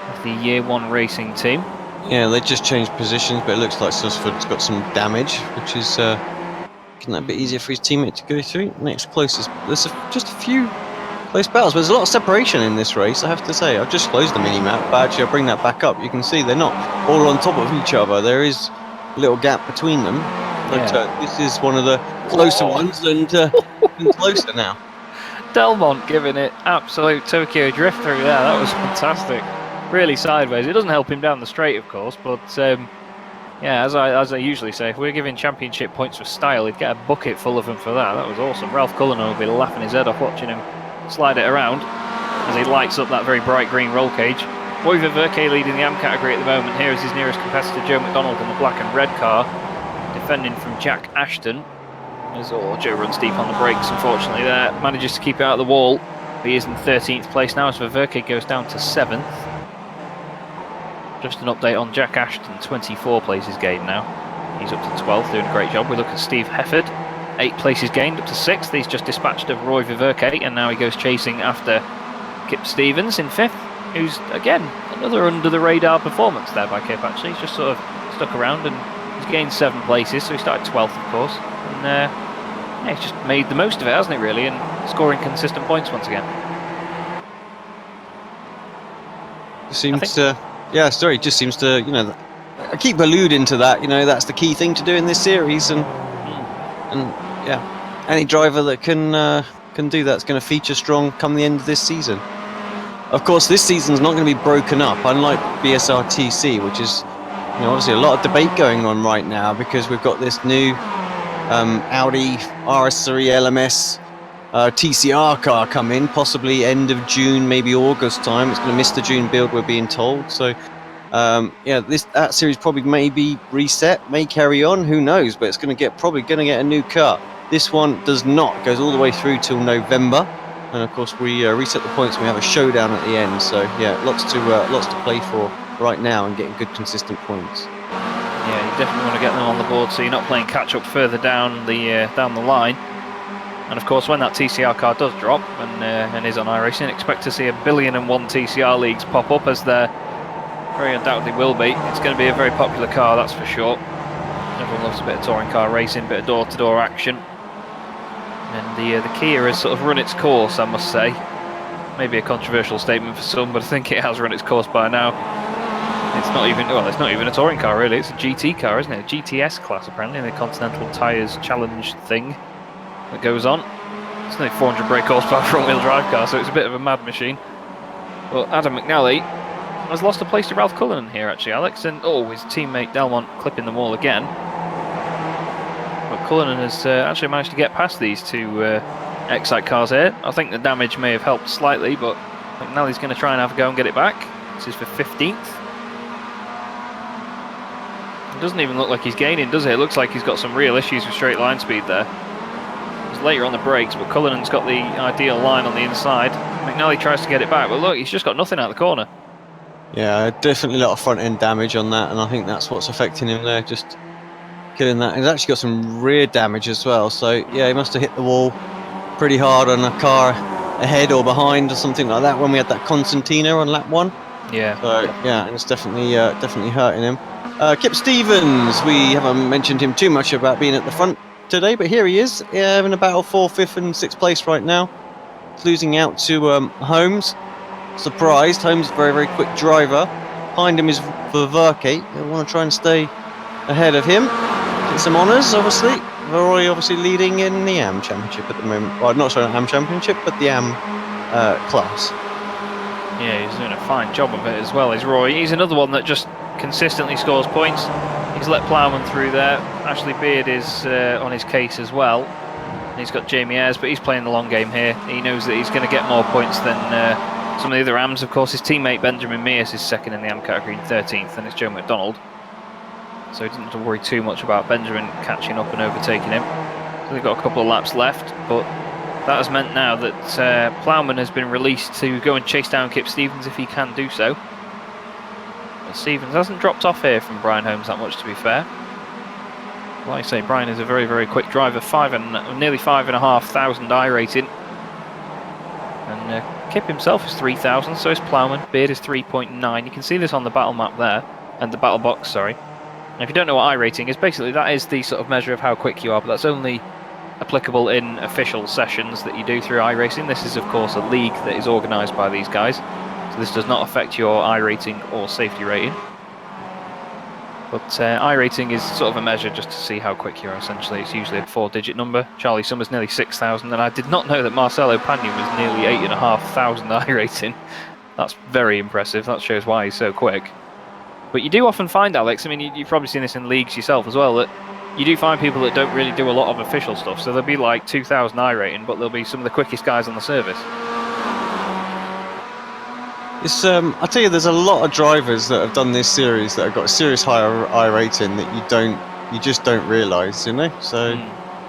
of the Year 1 racing team. Yeah, they just changed positions, but it looks like Cessford's got some damage, which is making that a bit easier for his teammate to go through. Next closest, there's just a few close battles, but there's a lot of separation in this race, I have to say. I've just closed the mini-map, but actually I'll bring that back up. You can see they're not all on top of each other. There is a little gap between them. But this is one of the closer ones, and closer now. Delmont giving it absolute Tokyo drift through there. That was fantastic. Really sideways. It doesn't help him down the straight, of course, but yeah, as I usually say, if we're giving championship points for style, he'd get a bucket full of them for that. That was awesome. Ralph Cullinan will be laughing his head off watching him slide it around as he lights up that very bright green roll cage. Roy Verke leading the AM category at the moment. Here is his nearest competitor, Joe McDonald, in the black and red car, defending from Jack Ashton. As Joe runs deep on the brakes, unfortunately there, manages to keep it out of the wall. He is in 13th place now, as Verke goes down to 7th. Just an update on Jack Ashton, 24 places gained now. He's up to 12th, doing a great job. We look at Steve Hefford, 8 places gained, up to 6th. He's just dispatched of Roy Verke, and now he goes chasing after Kip Stevens in 5th, who's, again, another under-the-radar performance there by Kip, actually. He's just sort of stuck around, and he's gained 7 places, so he started 12th, of course. And yeah, he's just made the most of it, hasn't he, really, and scoring consistent points once again. Seems to... Yeah, story just seems to, you know, I keep alluding to that, you know, that's the key thing to do in this series, and yeah, any driver that can do that's going to feature strong come the end of this season. Of course, this season's not going to be broken up, unlike BSR TC, which is obviously a lot of debate going on right now because we've got this new Audi RS3 LMS TCR car come in, possibly end of June, maybe August time. It's going to miss the June build, we're being told. So, that series probably may be reset, may carry on, who knows? But it's probably going to get a new car. This one does not. It goes all the way through till November, and of course we reset the points. And we have a showdown at the end. So yeah, lots to play for right now and getting good consistent points. Yeah, you definitely want to get them on the board so you're not playing catch up further down the line. And of course, when that TCR car does drop and is on iRacing, expect to see 1,000,000,001 TCR leagues pop up, as there very undoubtedly will be. It's going to be a very popular car, that's for sure. Everyone loves a bit of touring car racing, a bit of door-to-door action. And the Kia has sort of run its course, I must say. Maybe a controversial statement for some, but I think it has run its course by now. It's not even a touring car really, it's a GT car, isn't it? A GTS class apparently, in the Continental Tyres Challenge thing that goes on. It's only 400 brake horsepower front wheel drive car, so it's a bit of a mad machine. But Adam McNally has lost a place to Ralph Cullinan here actually, Alex, and his teammate Delmont clipping the wall again. But Cullinan has actually managed to get past these two Excite cars here. I think the damage may have helped slightly, but McNally's going to try and have a go and get it back. This is for 15th. It doesn't even look like he's gaining, does it? It looks like he's got some real issues with straight line speed there. He's later on the brakes, but Cullinan's got the ideal line on the inside. McNally tries to get it back, but look, he's just got nothing out of the corner. Yeah, definitely a lot of front end damage on that, and I think that's what's affecting him there, just killing that. He's actually got some rear damage as well, so yeah, he must have hit the wall pretty hard on a car ahead or behind or something like that when we had that Constantino on lap 1. Yeah. So yeah, it's definitely hurting him. Kip Stevens, we haven't mentioned him too much about being at the front today, but here he is, having a battle for 5th and 6th place right now. He's losing out to Holmes. Surprised, Holmes is a very, very quick driver. Behind him is Ververke. They want to try and stay ahead of him. Get some honours, obviously. Roy obviously leading in the AM Championship at the moment. Well, not sorry, AM Championship, but the AM class. Yeah, he's doing a fine job of it as well, is Roy. He's another one that just consistently scores points. He's let Plowman through there. Ashley Beard is on his case as well. And he's got Jamie Ayres, but he's playing the long game here. He knows that he's going to get more points than some of the other AMs. Of course, his teammate Benjamin Mears is second in the AM category, 13th, and it's Joe McDonald. So he didn't have to worry too much about Benjamin catching up and overtaking him. So they've got a couple of laps left, but that has meant now that Plowman has been released to go and chase down Kip Stevens if he can do so. But Stevens hasn't dropped off here from Brian Holmes that much, to be fair. Like I say, Brian is a very, very quick driver, nearly 5,500 I rating. And Kip himself is 3,000, so is Plowman. Beard is 3.9. You can see this on the battle map there, and the battle box, sorry. And if you don't know what I rating is, basically that is the sort of measure of how quick you are, but that's only applicable in official sessions that you do through iRacing. This is of course a league that is organised by these guys, so this does not affect your I rating or safety rating. But iRating is sort of a measure just to see how quick you are, essentially. It's usually a 4-digit number. Charlie Summers nearly 6,000, and I did not know that Marcelo Pagnon was nearly 8,500 I rating. That's very impressive. That shows why he's so quick. But you do often find, Alex, I mean, you've probably seen this in leagues yourself as well, that you do find people that don't really do a lot of official stuff. So they'll be like 2,000 I rating, but they'll be some of the quickest guys on the service. It's I tell you, there's a lot of drivers that have done this series that have got a serious higher I rating that you just don't realise, you know. So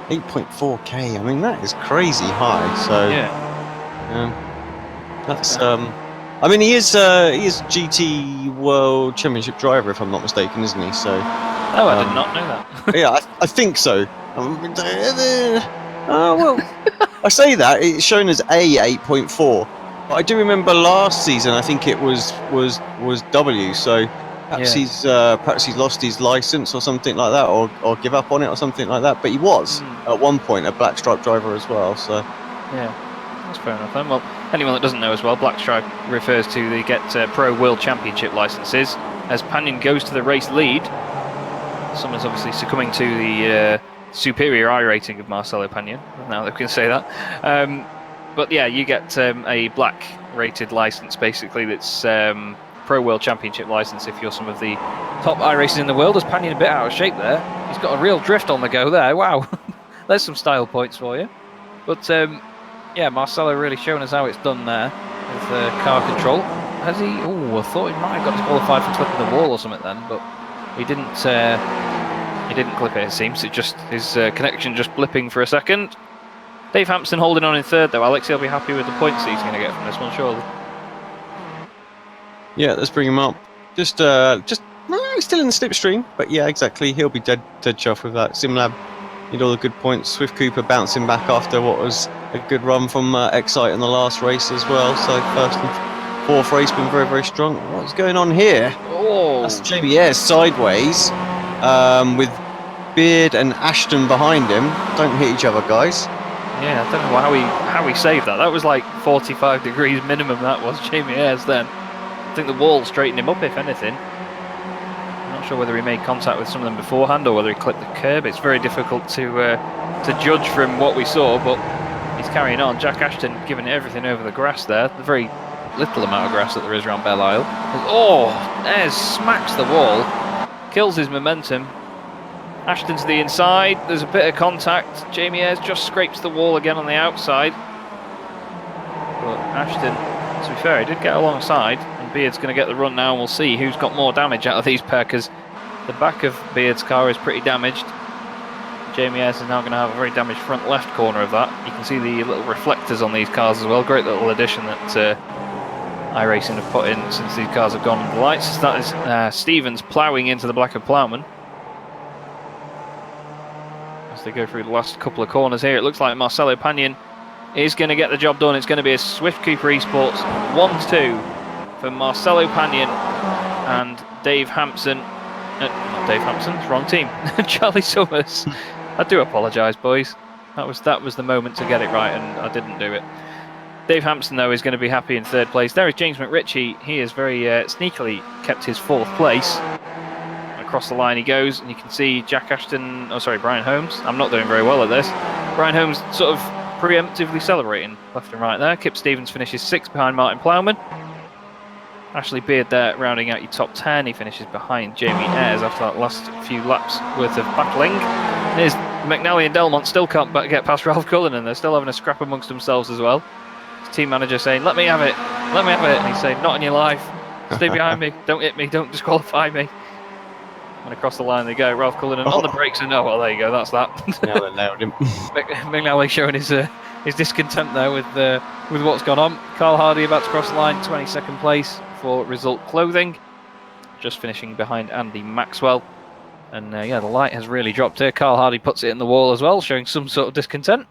8.4k, I mean that is crazy high. So yeah, that's I mean he is GT World Championship driver if I'm not mistaken, isn't he? So I did not know that. yeah, I think so. Well, I say that it's shown as A 8.4. But I do remember last season, I think it was W, so perhaps he's lost his license or something like that, or give up on it or something like that. But he was at one point a black stripe driver as well. So yeah, that's fair enough then. Well, anyone that doesn't know as well, black stripe refers to the Pro World Championship licenses. As Pagnon goes to the race lead, Summers obviously succumbing to the superior I rating of Marcelo Pagnon. Now that we can say that. But yeah, you get a black rated license basically that's Pro World Championship licence if you're some of the top iRacers in the world. As Panion a bit out of shape there. He's got a real drift on the go there. Wow. There's some style points for you. But yeah, Marcelo really showing us how it's done there with car control. Has he? Oh, I thought he might have got disqualified for clipping the wall or something then, but he didn't. He didn't clip it. It seems it just his connection just blipping for a second. Dave Hampson holding on in third though. Alex, he'll be happy with the points that he's going to get from this one, surely. Yeah, let's bring him up. Just he's still in the slipstream, but yeah, exactly. He'll be dead chuffed with that. Simlab need all the good points. Swift Cooper bouncing back after what was a good run from Excite in the last race as well. So first and fourth race been very, very strong. What's going on here? Oh, that's Jamie Ayres sideways with Beard and Ashton behind him. Don't hit each other, guys. Yeah, I don't know how he saved that. That was like 45 degrees minimum. That was Jamie Ayres then. I think the wall straightened him up, if anything. I'm not sure whether he made contact with some of them beforehand or whether he clipped the curb. It's very difficult to judge from what we saw, but he's carrying on. Jack Ashton giving everything over the grass there. The very little amount of grass that there is around Belle Isle. Oh, Ayres smacks the wall, kills his momentum. Ashton to the inside, there's a bit of contact. Jamie Ayres just scrapes the wall again on the outside. But Ashton, to be fair, he did get alongside, and Beard's going to get the run now, and we'll see who's got more damage out of these pair, because the back of Beard's car is pretty damaged. Jamie Ayres is now going to have a very damaged front left corner of that. You can see the little reflectors on these cars as well. Great little addition that iRacing have put in since these cars have gone under the lights. That is Stevens ploughing into the black of Ploughman. As they go through the last couple of corners here, it looks like Marcelo Panion is going to get the job done. It's going to be a Swift Cooper Esports 1-2 for Marcelo Panion and Dave Hampson. Not Dave Hampson, it's wrong team. Charlie Summers. I do apologise, boys. That was the moment to get it right, and I didn't do it. Dave Hampson, though, is going to be happy in third place. There is James McRitchie. He has very sneakily kept his fourth place. Across the line he goes, and you can see Brian Holmes. I'm not doing very well at this. Brian Holmes sort of preemptively celebrating left and right there. Kip Stevens finishes 6th behind Martin Ploughman. Ashley Beard there rounding out your top 10. He finishes behind Jamie Ayres after that last few laps worth of battling. There's McNally and Delmont still can't get past Ralph Cullinan. They're still having a scrap amongst themselves as well. His team manager saying, let me have it, and he's saying, not in your life, stay behind me, don't hit me, don't disqualify me. And across the line they go. Ralph Cullinan on the brakes, and well, there you go, that's that. Now they nailed him. McNally showing his discontent there with what's gone on. Carl Hardy about to cross the line, 22nd place for Result Clothing, just finishing behind Andy Maxwell. And yeah, the light has really dropped here. Carl Hardy puts it in the wall as well, showing some sort of discontent.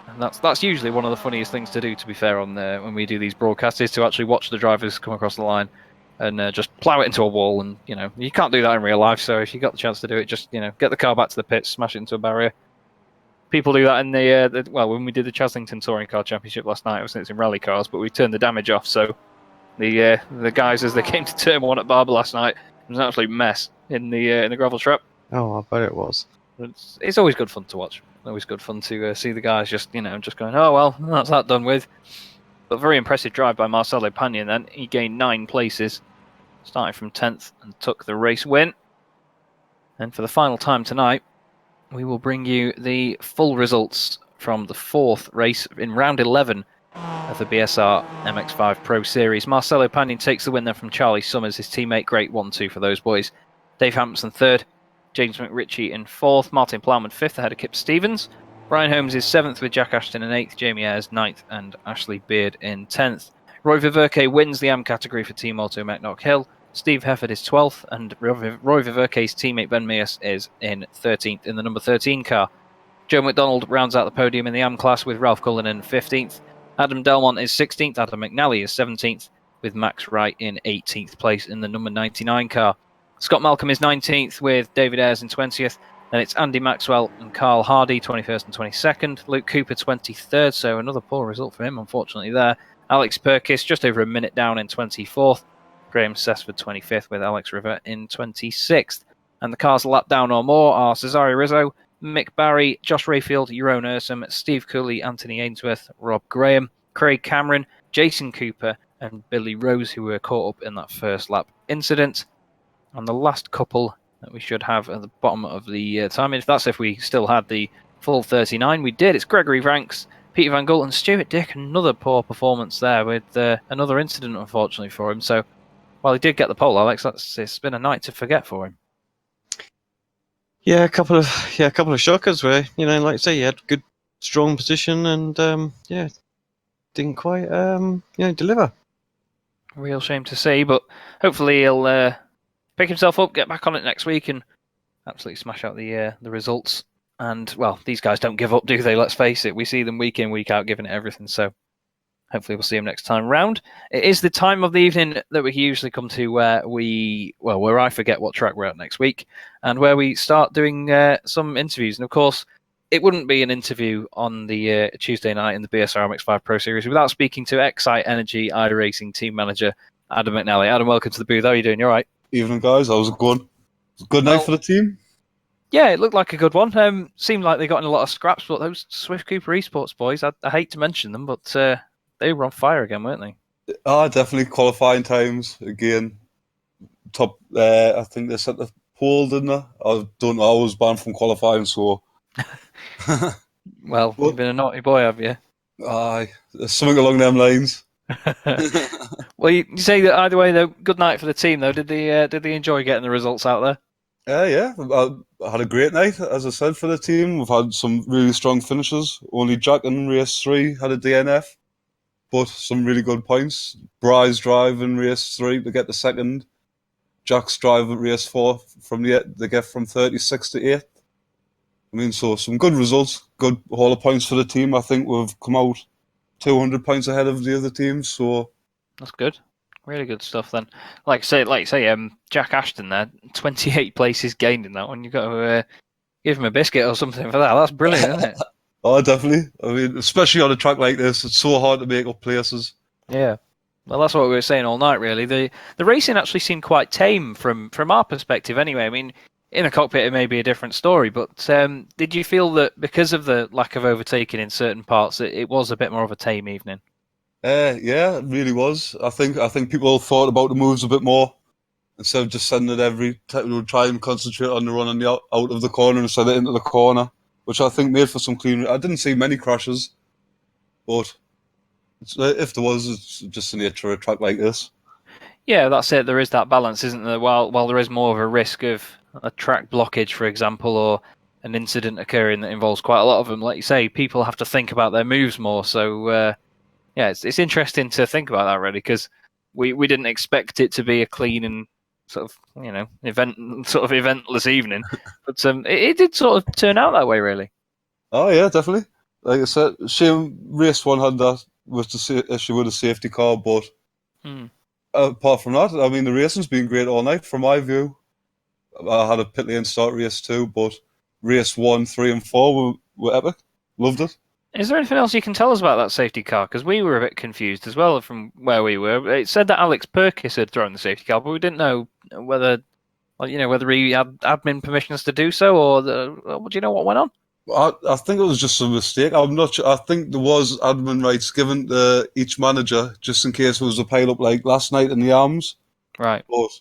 And that's usually one of the funniest things to do, to be fair, on when we do these broadcasts, is to actually watch the drivers come across the line and just plough it into a wall. And you can't do that in real life, so if you got the chance to do it, just get the car back to the pits, smash it into a barrier. People do that in when we did the Chaslington Touring Car Championship last night. Obviously it's in rally cars, but we turned the damage off, so the guys, as they came to turn one at Barber last night, it was an absolute mess in the gravel trap. Oh, I bet it was. It's always good fun to watch. Always good fun to see the guys just going, oh well, that's that done with. But very impressive drive by Marcelo Panion then. He gained 9 places, starting from 10th and took the race win. And for the final time tonight, we will bring you the full results from the 4th race in round 11 of the BSR MX5 Pro Series. Marcelo Panion takes the win there from Charlie Summers, his teammate. Great 1-2 for those boys. Dave Hampson 3rd, James McRitchie in 4th, Martin Ploughman 5th ahead of Kip Stevens. Brian Holmes is 7th with Jack Ashton in 8th, Jamie Ayres 9th, and Ashley Beard in 10th. Roy Viverke wins the AM category for Team Auto McNock Hill. Steve Hefford is 12th, and Roy Viverke's teammate Ben Mears is in 13th in the number 13 car. Joe McDonald rounds out the podium in the AM class with Ralph Cullinan 15th. Adam Delmont is 16th, Adam McNally is 17th, with Max Wright in 18th place in the number 99 car. Scott Malcolm is 19th with David Ayres in 20th. Then it's Andy Maxwell and Carl Hardy, 21st and 22nd. Luke Cooper, 23rd, so another poor result for him, unfortunately, there. Alex Perkis, just over a minute down in 24th. Graham Sessford, 25th, with Alex River in 26th. And the cars a lap down or more are Cesario Rizzo, Mick Barry, Josh Rayfield, Jeroen Ursum, Steve Cooley, Anthony Ainsworth, Rob Graham, Craig Cameron, Jason Cooper, and Billy Rose, who were caught up in that first lap incident. And the last couple that we should have at the bottom of the time, if we still had the full 39, we did. It's Gregory Ranks, Peter Van Gool, and Stuart Dick. Another poor performance there with another incident, unfortunately, for him. So while he did get the pole, Alex, it's been a night to forget for him. Yeah, a couple of shockers where, like I say, he had good, strong position and didn't quite deliver. Real shame to see, but hopefully he'll pick himself up, get back on it next week, and absolutely smash out the results. And, well, these guys don't give up, do they? Let's face it. We see them week in, week out, giving it everything. So hopefully we'll see them next time round. It is the time of the evening that we usually come to where I forget what track we're at next week, and where we start doing some interviews. And, of course, it wouldn't be an interview on the Tuesday night in the BSR MX5 Pro Series without speaking to Excite Energy iRacing team manager Adam McNally. Adam, welcome to the booth. How are you doing? You all right? Evening, guys. How's it going? Good night for the team? Yeah, it looked like a good one. Seemed like they got in a lot of scraps, but those Swift Cooper Esports boys, I hate to mention them, but they were on fire again, weren't they? Definitely qualifying times again. Top, I think they set the pole, didn't they? I don't know. I was banned from qualifying, so. Well, you've been a naughty boy, have you? Aye, there's something along them lines. Well, you say that either way, though. Good night for the team, though. Did they enjoy getting the results out there? Yeah, I had a great night, as I said, for the team. We've had some really strong finishes. Only Jack in race 3 had a DNF, but some really good points. Bry's drive in race 3 to get the second. Jack's drive at race 4 they get from 36 to 8th. I mean, so some good results, good haul of points for the team. I think we've come out 200 points ahead of the other teams, so that's good. Really good stuff then. Like you say, Jack Ashton there, 28 places gained in that one. You've got to give him a biscuit or something for that. That's brilliant, isn't it? Oh, definitely. I mean, especially on a track like this, it's so hard to make up places. Yeah. Well, that's what we were saying all night, really. The racing actually seemed quite tame from our perspective anyway. I mean, in a cockpit it may be a different story, but did you feel that because of the lack of overtaking in certain parts, it was a bit more of a tame evening? Yeah, it really was. I think people thought about the moves a bit more instead of just sending it every time. Would try and concentrate on the run on the out of the corner instead of into the corner, which I think made for some clean. I didn't see many crashes, but if there was, it's just the nature of a track like this. Yeah, that's it. There is that balance, isn't there? While there is more of a risk of a track blockage, for example, or an incident occurring that involves quite a lot of them, like you say, people have to think about their moves more. So, yeah, it's interesting to think about that, really, because we didn't expect it to be a clean and sort of, eventless evening, but it did sort of turn out that way, really. Oh yeah, definitely. Like I said, race 1 had that with the issue with the safety car, but apart from that, I mean, the racing's been great all night. From my view, I had a pit lane start race 2, but race 1, 3, and 4 were epic. Loved it. Is there anything else you can tell us about that safety car? Because we were a bit confused as well from where we were. It said that Alex Perkis had thrown the safety car, but we didn't know whether he had admin permissions to do so, or do you know what went on? I think it was just a mistake. I'm not sure. I think there was admin rights given to each manager just in case it was a pile-up like last night in the arms. Right. But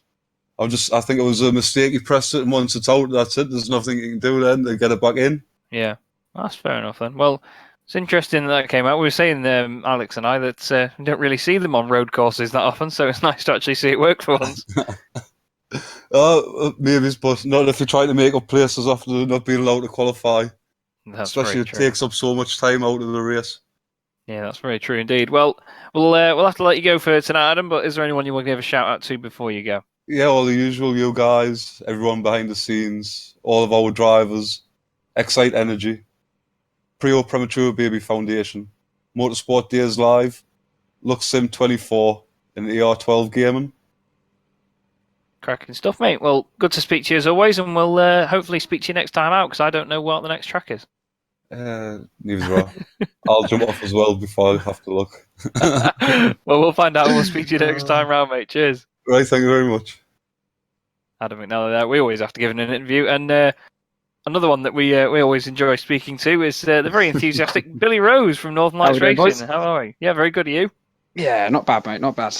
I think it was a mistake. He pressed it, and once it's out, that's it. There's nothing you can do then to get it back in. Yeah, that's fair enough then. Well, it's interesting that came out. We were saying, Alex and I, that we don't really see them on road courses that often, so it's nice to actually see it work for once. Maybe, but not if you're trying to make up places after not being allowed to qualify. That's especially it takes up so much time out of the race. Yeah, that's very true indeed. Well, we'll have to let you go for tonight, Adam, but is there anyone you want to give a shout out to before you go? Yeah, all the usual, you guys, everyone behind the scenes, all of our drivers, Excite Energy, Premature Baby Foundation, Motorsport Days Live, LuxSim 24, and ER12 Gaming. Cracking stuff, mate. Well, good to speak to you as always, and we'll hopefully speak to you next time out, because I don't know what the next track is. Neither do I. I'll jump off as well before I have to look. Well, we'll find out. We'll speak to you next time round, mate. Cheers. Right, thank you very much. Adam McNally there. We always have to give an interview, and another one that we always enjoy speaking to is the very enthusiastic Billy Rose from Northern Lights Racing. How are we? Yeah, very good. Are you? Yeah, not bad, mate. Not bad.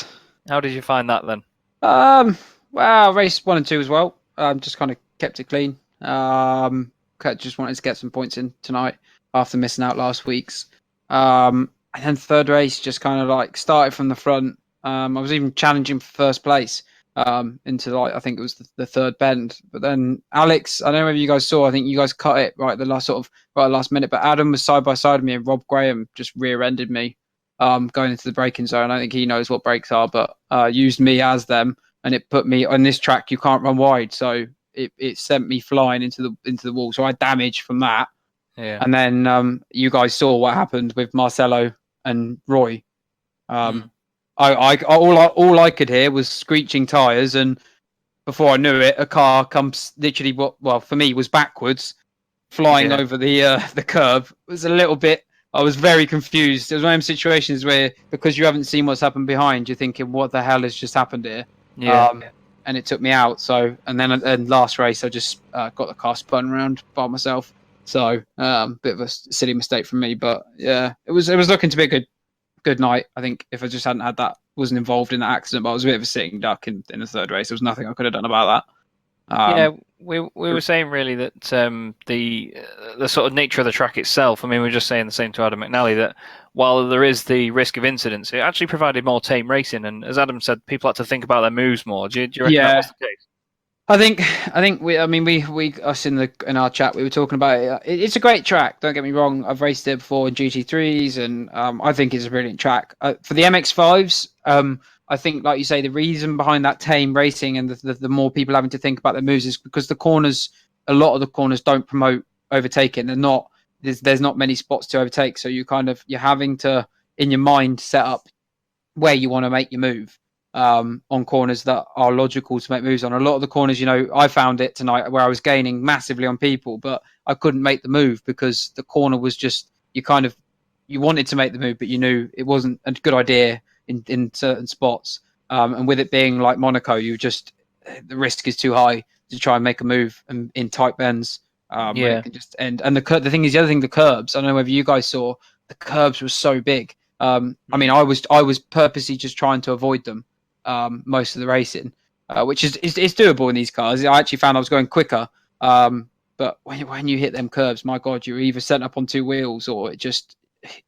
How did you find that then? Well, race 1 and 2 as well. Just kind of kept it clean. Just wanted to get some points in tonight after missing out last week's. And then third race just kind of like started from the front. I was even challenging for first place. Into like I think it was the third bend. But then Alex, I don't know if you guys saw. I think you guys cut it right the last last minute. But Adam was side by side of me, and Rob Graham just rear-ended me. Going into the braking zone. I think he knows what brakes are, but used me as them, and it put me on this track. You can't run wide, so it sent me flying into the wall. So I had damage from that. Yeah. And then you guys saw what happened with Marcelo and Roy. All I could hear was screeching tires, and before I knew it, a car comes literally for me was backwards, flying over the curb. It was a little bit. I was very confused. It was one of those situations where, because you haven't seen what's happened behind, you're thinking, "What the hell has just happened here?" Yeah. And it took me out. So, and then last race, I just got the car spun around by myself. So, bit of a silly mistake from me, but yeah, it was looking to be a good night. I think if I just hadn't had that, wasn't involved in that accident, but I was a bit of a sitting duck in the third race. There was nothing I could have done about that. Yeah, we were saying really that the sort of nature of the track itself. I mean, we were just saying the same to Adam McNally that while there is the risk of incidents, it actually provided more tame racing. And as Adam said, people had to think about their moves more. Do you reckon that was the case? I think we us in our chat we were talking about it. It's a great track. Don't get me wrong. I've raced it before in GT3s, and I think it's a brilliant track. For the MX5s, I think, like you say, the reason behind that tame racing and the more people having to think about their moves is because a lot of the corners don't promote overtaking. They're not. There's not many spots to overtake, so you're having to in your mind set up where you want to make your move. On corners that are logical to make moves on. A lot of the corners, I found it tonight where I was gaining massively on people, but I couldn't make the move because the corner was just, you wanted to make the move, but you knew it wasn't a good idea in certain spots. And with it being like Monaco, the risk is too high to try and make a move in tight bends. When it can just end. And the thing is, the other thing, the curbs, I don't know whether you guys saw, the curbs were so big. I mean, I was purposely just trying to avoid them. Most of the racing, which is doable in these cars. I actually found I was going quicker, but when you hit them curves, my God, you're either set up on two wheels or it just,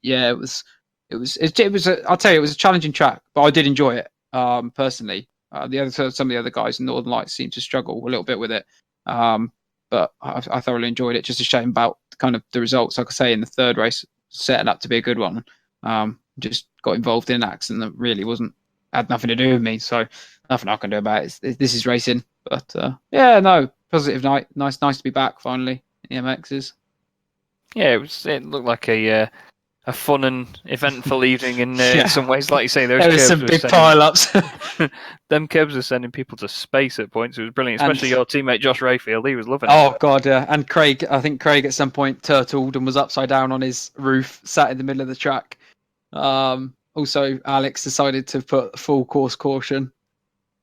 yeah, it was. I'll tell you, it was a challenging track, but I did enjoy it personally. Some of the other guys in Northern Lights seemed to struggle a little bit with it, but I thoroughly enjoyed it. Just a shame about kind of the results. Like I say, in the third race, setting up to be a good one, just got involved in an accident that really had nothing to do with me, so nothing I can do about it. This is racing, but positive night. Nice to be back finally in the MXs. Yeah, it looked like a fun and eventful evening in some ways. Like you say, there was some big pile-ups. Them curbs are sending people to space at points. It was brilliant, especially your teammate Josh Rayfield. He was loving it. Oh God, yeah. And Craig, I think Craig at some point turtled and was upside down on his roof, sat in the middle of the track. Also, Alex decided to put full course caution.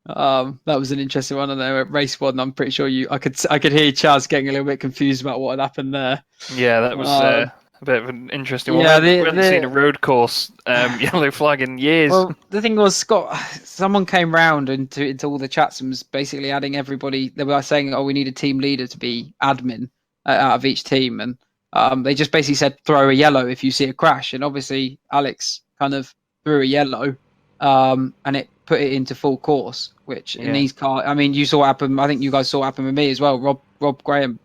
That was an interesting one. And then at race 1, I'm pretty sure I could hear Chaz getting a little bit confused about what had happened there. Yeah, that was a bit of an interesting one. We haven't seen a road course yellow flag in years. Well, the thing was, Scott, someone came round into all the chats and was basically adding everybody. They were saying, "Oh, we need a team leader to be admin out of each team," and they just basically said, "Throw a yellow if you see a crash." And obviously, Alex kind of threw a yellow, and it put it into full course. Which in these cars, I mean, you saw what happened. I think you guys saw what happened with me as well. Rob Graham,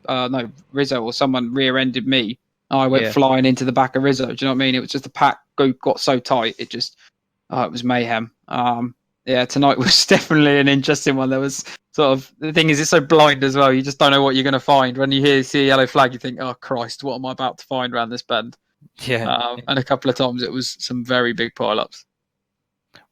Rizzo or someone rear-ended me. I went flying into the back of Rizzo. Do you know what I mean? It was just the pack got so tight. It just, it was mayhem. Tonight was definitely an interesting one. There was sort of, the thing is, it's so blind as well. You just don't know what you're going to find. When you see a yellow flag, you think, oh Christ, what am I about to find around this bend? And a couple of times it was some very big pile-ups.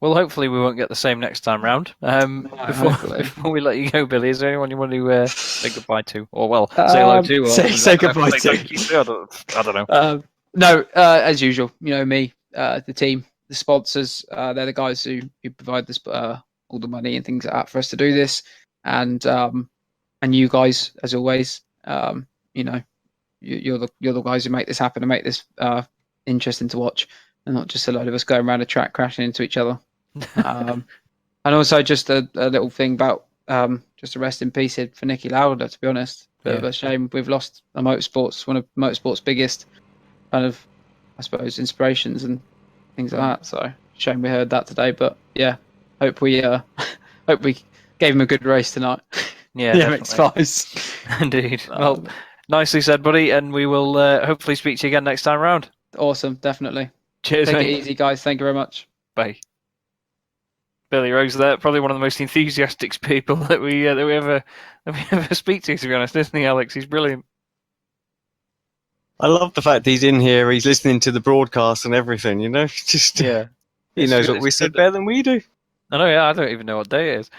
Well, hopefully we won't get the same next time round. Before we let you go, Billy, is there anyone you want to say goodbye to? Or, say hello to? Or say goodbye to. I don't know. No, as usual, me, the team, the sponsors, they're the guys who provide this, all the money and things like that for us to do this. And you guys, as always, you're the guys who make this happen and make this interesting to watch. and not just a load of us going around a track crashing into each other. And also just a little thing about just a rest in peace for Nicky Lauda, to be honest. Bit of a shame we've lost one of motorsport's biggest kind of, I suppose, inspirations and things like that. So shame we heard that today, but yeah, hope we gave him a good race tonight. Yeah, the definitely. MX5s. Indeed. Well, nicely said, buddy, and we will hopefully speak to you again next time round. Awesome, definitely. Cheers, Take mate. it easy, guys. Thank you very much. Bye. Billy Rose there, probably one of the most enthusiastic people that we ever speak to be honest, isn't he, Alex? He's brilliant. I love the fact he's in here. He's listening to the broadcast and everything. You know, just Yeah, he knows what we said better than we do. I know. Yeah, I don't even know what day it is.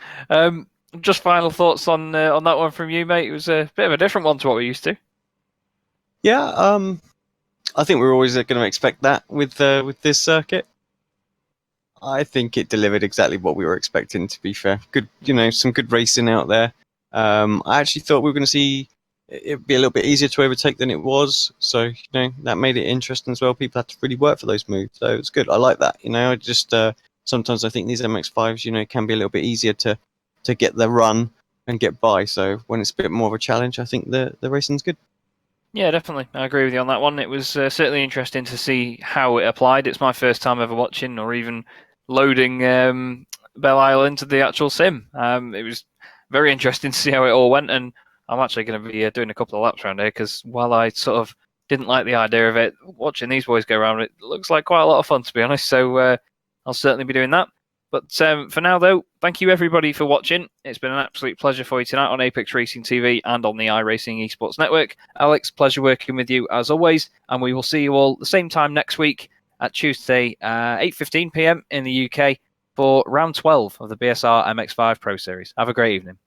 Just final thoughts on that one from you, mate. It was a bit of a different one to what we're used to. Yeah, I think we're always going to expect that with this circuit. I think it delivered exactly what we were expecting, to be fair. Good, some good racing out there. I actually thought we were going to see it be a little bit easier to overtake than it was. So, that made it interesting as well. People had to really work for those moves. So it's good. I like that. I just, sometimes I think these MX5s, can be a little bit easier to get the run and get by. So when it's a bit more of a challenge, I think the racing's good. Yeah, definitely. I agree with you on that one. It was certainly interesting to see how it applied. It's my first time ever watching or even loading Belle Isle into the actual sim. It was very interesting to see how it all went, and I'm actually going to be doing a couple of laps around here because while I sort of didn't like the idea of it, watching these boys go around, it looks like quite a lot of fun, to be honest. So I'll certainly be doing that. But for now, though, thank you everybody for watching. It's been an absolute pleasure for you tonight on Apex Racing TV and on the iRacing Esports Network. Alex, pleasure working with you as always, and we will see you all the same time next week at Tuesday, 8:15 p.m. in the UK for round 12 of the BSR MX5 Pro Series. Have a great evening.